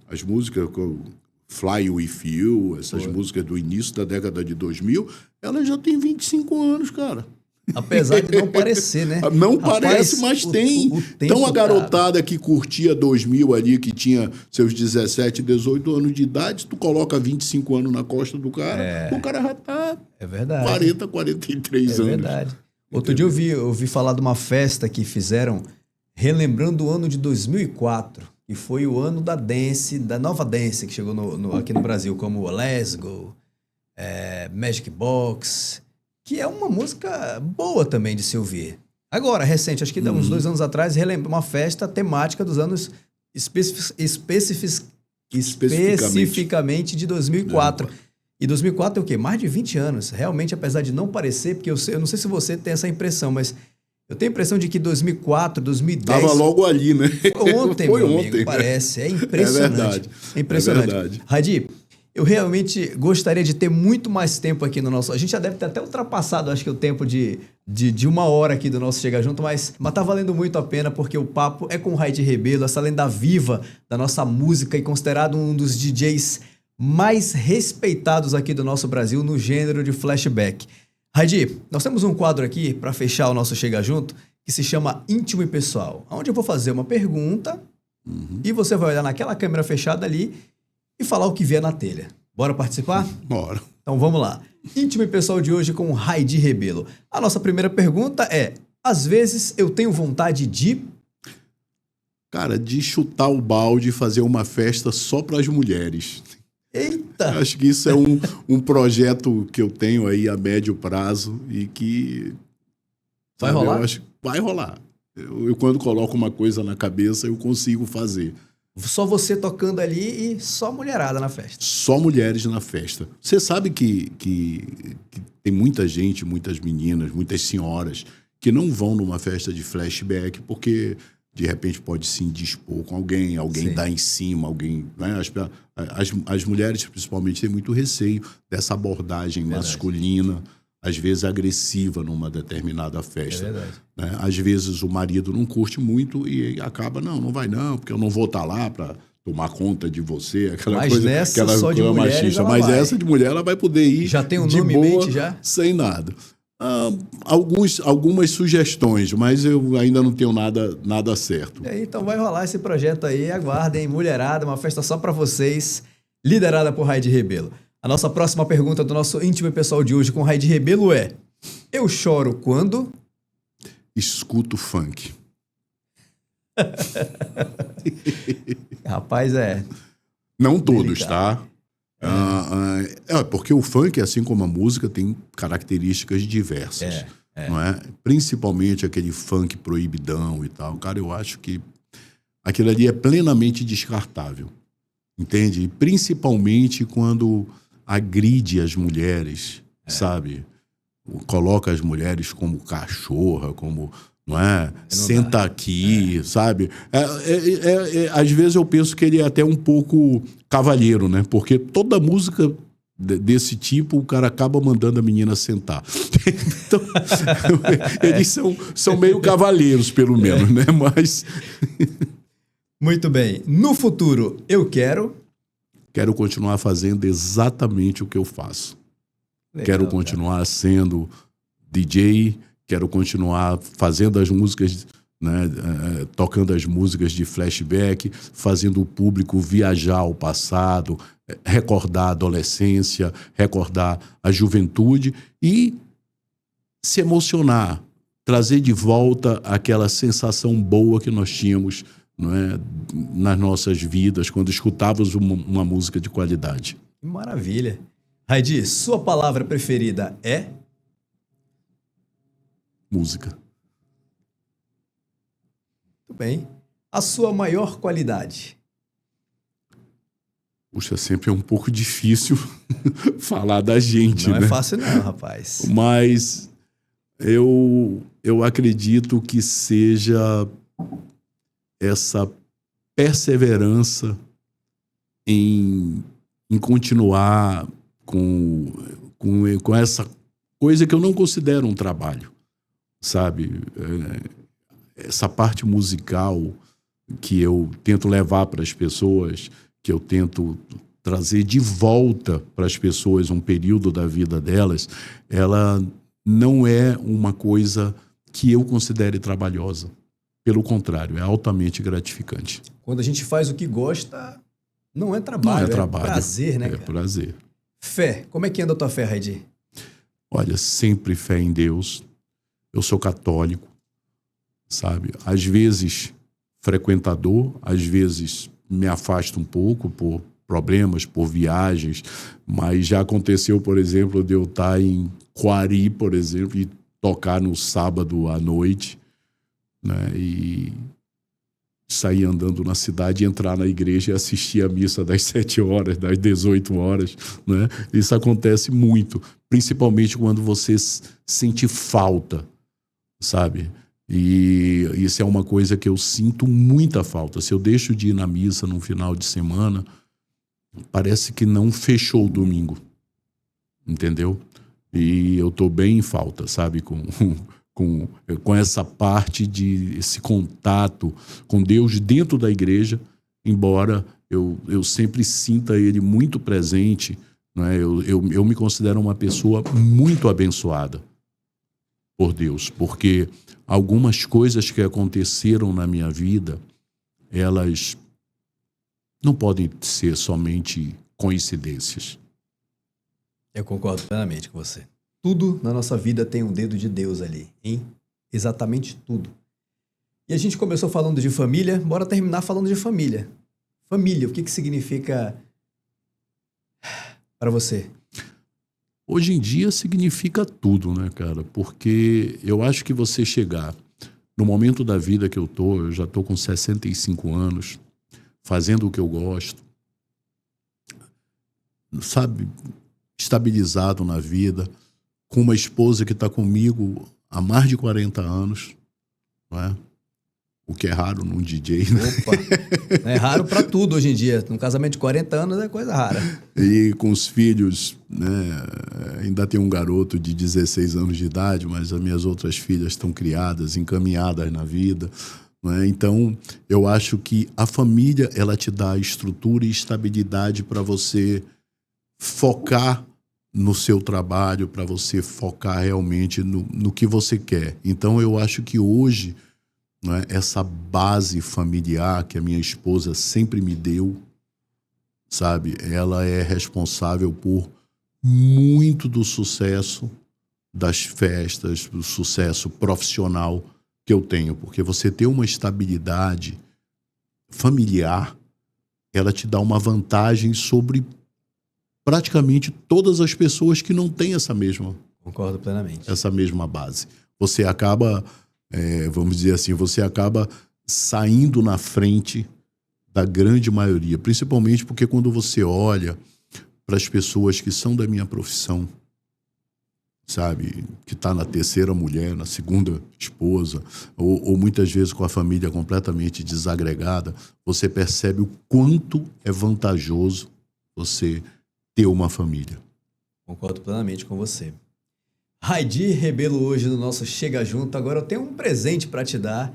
as músicas Fly With You, essas músicas do início da década de 2000, elas já têm 25 anos, cara. Apesar de não parecer, né? Não parece, mas tem. Então, a garotada que curtia 2000 ali, que tinha seus 17, 18 anos de idade, tu coloca 25 anos na costa do cara, o cara já tá 40, 43 anos. É verdade. Outro dia eu ouvi falar de uma festa que fizeram relembrando o ano de 2004, que foi o ano da dance, da nova dance que chegou aqui no Brasil, como Let's Go, Magic Box, que é uma música boa também de se ouvir. Agora, recente, acho que uns 2 anos atrás, uma festa temática dos anos especificamente de 2004. E 2004 é o quê? Mais de 20 anos. Realmente, apesar de não parecer, porque eu não sei se você tem essa impressão, mas eu tenho a impressão de que 2004, 2010... Estava logo ali, né? Foi ontem, meu amigo, parece. É impressionante. É verdade. É impressionante. É verdade. Hadi, eu realmente gostaria de ter muito mais tempo aqui no nosso... A gente já deve ter até ultrapassado, acho que o tempo de 1 hora aqui do nosso Chega Junto, mas tá valendo muito a pena, porque o papo é com o Hadi Rebelo, essa lenda viva da nossa música e considerado um dos DJs mais respeitados aqui do nosso Brasil no gênero de flashback. Hadi, nós temos um quadro aqui para fechar o nosso Chega Junto que se chama Íntimo e Pessoal, onde eu vou fazer uma pergunta e você vai olhar naquela câmera fechada ali e falar o que vier na telha. Bora participar? Bora. Então vamos lá. Íntimo e Pessoal de hoje com o Hadi Rebelo. A nossa primeira pergunta é: às vezes eu tenho vontade de... Cara, de chutar o balde e fazer uma festa só para as mulheres. Eita! Acho que isso é um projeto que eu tenho aí a médio prazo e que... Vai rolar? Eu acho que vai rolar. Eu, quando coloco uma coisa na cabeça, eu consigo fazer. Só você tocando ali e só mulherada na festa. Só mulheres na festa. Você sabe que tem muita gente, muitas meninas, muitas senhoras que não vão numa festa de flashback porque de repente pode se indispor com alguém Sim. dá em cima, alguém... Né? As mulheres, principalmente, têm muito receio dessa abordagem masculina, às vezes agressiva numa determinada festa. É verdade. Né? Às vezes o marido não curte muito e acaba, não vai não, porque eu não vou estar lá para tomar conta de você, aquela mas coisa, nessa aquela só de mulheres machista. ela Mas vai. essa de mulher ela vai poder ir Já tem um de nome boa, em mente já? sem nada. Algumas sugestões, mas eu ainda não tenho nada certo. Então vai rolar esse projeto aí, aguardem, mulherada, uma festa só pra vocês, liderada por Hadi Rebelo. A nossa próxima pergunta do nosso Íntimo e Pessoal de hoje com Hadi Rebelo é: eu choro quando... Escuto funk. Rapaz, Não todos, delicado. tá? Porque o funk, assim como a música, tem características diversas. Não é? Principalmente aquele funk proibidão e tal. Cara, eu acho que aquilo ali é plenamente descartável. Entende? E principalmente quando agride as mulheres, sabe? Coloca as mulheres como cachorra, como... Não é? Senta aqui, sabe? Às vezes eu penso que ele é até um pouco cavalheiro, né? Porque toda música desse tipo, o cara acaba mandando a menina sentar. Então, eles são meio cavaleiros, pelo menos, né? Mas... Muito bem. No futuro, eu quero continuar fazendo exatamente o que eu faço. Legal, Quero continuar sendo DJ, quero continuar fazendo as músicas, né, tocando as músicas de flashback, fazendo o público viajar ao passado, recordar a adolescência, recordar a juventude e se emocionar, trazer de volta aquela sensação boa que nós tínhamos não é, nas nossas vidas, quando escutávamos uma música de qualidade. Que maravilha. Raidi, sua palavra preferida é? Música. Muito bem. A sua maior qualidade? Puxa, sempre é um pouco difícil falar da gente, Não né? é fácil não, rapaz. Mas eu acredito que seja essa perseverança em continuar com essa coisa que eu não considero um trabalho, sabe? Essa parte musical que eu tento levar para as pessoas, que eu tento trazer de volta para as pessoas um período da vida delas, ela não é uma coisa que eu considere trabalhosa. Pelo contrário, é altamente gratificante. Quando a gente faz o que gosta, não é trabalho, Não é trabalho. É prazer, né, É cara? prazer. Fé. Como é que anda a tua fé, Raidi? Olha, sempre fé em Deus. Eu sou católico, sabe? Às vezes frequentador, às vezes me afasto um pouco por problemas, por viagens, mas já aconteceu, por exemplo, de eu estar em Coari, por exemplo, e tocar no sábado à noite, né? E sair andando na cidade, entrar na igreja e assistir a missa das 7 horas, das 18 horas, né? Isso acontece muito, principalmente quando você sente falta, sabe? E isso é uma coisa que eu sinto muita falta. Se eu deixo de ir na missa no final de semana, parece que não fechou o domingo, entendeu? E eu tô bem em falta, sabe? Com essa parte de esse contato com Deus dentro da igreja, embora eu sempre sinta Ele muito presente, né? Eu me considero uma pessoa muito abençoada por Deus, porque algumas coisas que aconteceram na minha vida, elas não podem ser somente coincidências. Eu concordo plenamente com você. Tudo na nossa vida tem um dedo de Deus ali, hein? Exatamente tudo. E a gente começou falando de família, bora terminar falando de família. Família, o que significa para você? Hoje em dia significa tudo, né, cara? Porque eu acho que você chegar no momento da vida que eu já tô com 65 anos, fazendo o que eu gosto, sabe, estabilizado na vida, com uma esposa que está comigo há mais de 40 anos, não é? O que é raro num DJ, né? Opa, é raro para tudo hoje em dia. Num casamento de 40 anos é coisa rara. E com os filhos, né? Ainda tem um garoto de 16 anos de idade, mas as minhas outras filhas estão criadas, encaminhadas na vida, né? Então, eu acho que a família, ela te dá estrutura e estabilidade para você focar no seu trabalho, para você focar realmente no que você quer. Então, eu acho que hoje, né, essa base familiar que a minha esposa sempre me deu, sabe, ela é responsável por muito do sucesso das festas, do sucesso profissional que eu tenho, porque você ter uma estabilidade familiar, ela te dá uma vantagem sobre praticamente todas as pessoas que não têm essa mesma Concordo plenamente. essa mesma base. Você acaba, vamos dizer assim, você acaba saindo na frente da grande maioria, principalmente porque quando você olha para as pessoas que são da minha profissão, sabe, que está na terceira mulher, na segunda esposa, ou muitas vezes com a família completamente desagregada, você percebe o quanto é vantajoso você ter uma família. Concordo plenamente com você. Raidi Rebelo hoje no nosso Chega Junto. Agora eu tenho um presente para te dar,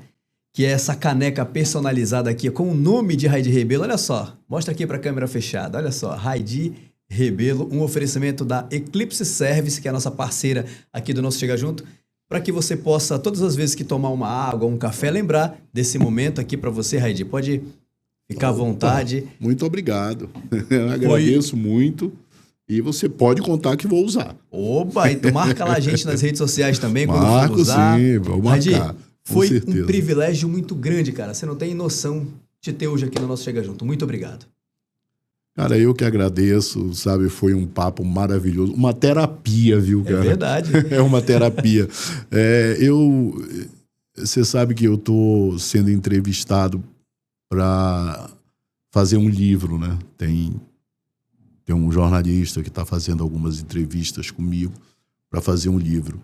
que é essa caneca personalizada aqui com o nome de Raidi Rebelo. Olha só, mostra aqui para a câmera fechada. Olha só, Raidi Rebelo, um oferecimento da Eclipse Service, que é a nossa parceira aqui do nosso Chega Junto, para que você possa, todas as vezes que tomar uma água, um café, lembrar desse momento aqui para você, Raidi. Pode ficar à vontade. Muito obrigado. Eu agradeço muito. E você pode contar que vou usar. Opa, então marca lá a gente nas redes sociais também quando for Marco, usar. sim, vou marcar. Raidi, Foi certeza. um privilégio muito grande, cara. Você não tem noção de ter hoje aqui no nosso Chega Junto. Muito obrigado. Cara, eu que agradeço, sabe? Foi um papo maravilhoso. Uma terapia, viu, cara? É verdade. É uma terapia. Você sabe que eu estou sendo entrevistado para fazer um livro, né? Tem um jornalista que está fazendo algumas entrevistas comigo para fazer um livro.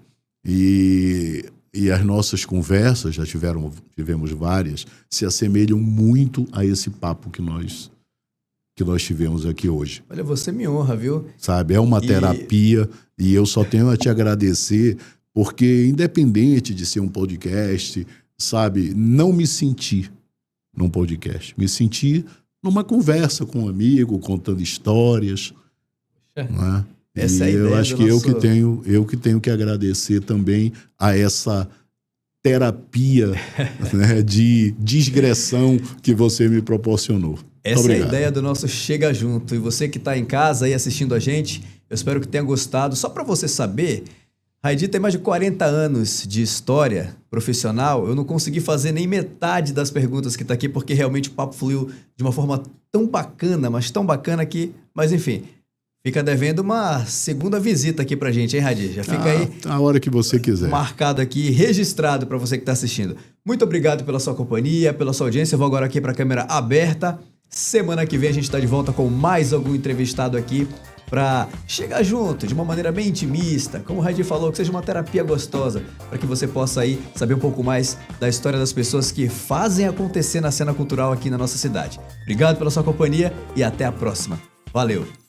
E as nossas conversas, já tivemos várias, se assemelham muito a esse papo que nós tivemos aqui hoje. Olha, você me honra, viu? Sabe, é uma terapia e eu só tenho a te agradecer porque, independente de ser um podcast, sabe, não me senti num podcast. Me senti numa conversa com um amigo, contando histórias. Né? Essa é a eu ideia acho do que nosso... eu que tenho que agradecer também a essa terapia né, de digressão que você me proporcionou. Essa é a ideia do nosso Chega Junto. E você que está em casa aí assistindo a gente, eu espero que tenha gostado. Só para você saber, Raidi tem mais de 40 anos de história profissional. Eu não consegui fazer nem metade das perguntas que está aqui, porque realmente o papo fluiu de uma forma tão bacana, mas tão bacana que... Mas enfim, fica devendo uma segunda visita aqui pra gente, hein, Raidi? Já fica aí... A hora que você quiser. Marcado aqui, registrado para você que está assistindo. Muito obrigado pela sua companhia, pela sua audiência. Eu vou agora aqui para a câmera aberta. Semana que vem a gente está de volta com mais algum entrevistado aqui para chegar junto de uma maneira bem intimista, como o Raidi falou, que seja uma terapia gostosa, para que você possa aí saber um pouco mais da história das pessoas que fazem acontecer na cena cultural aqui na nossa cidade. Obrigado pela sua companhia e até a próxima. Valeu!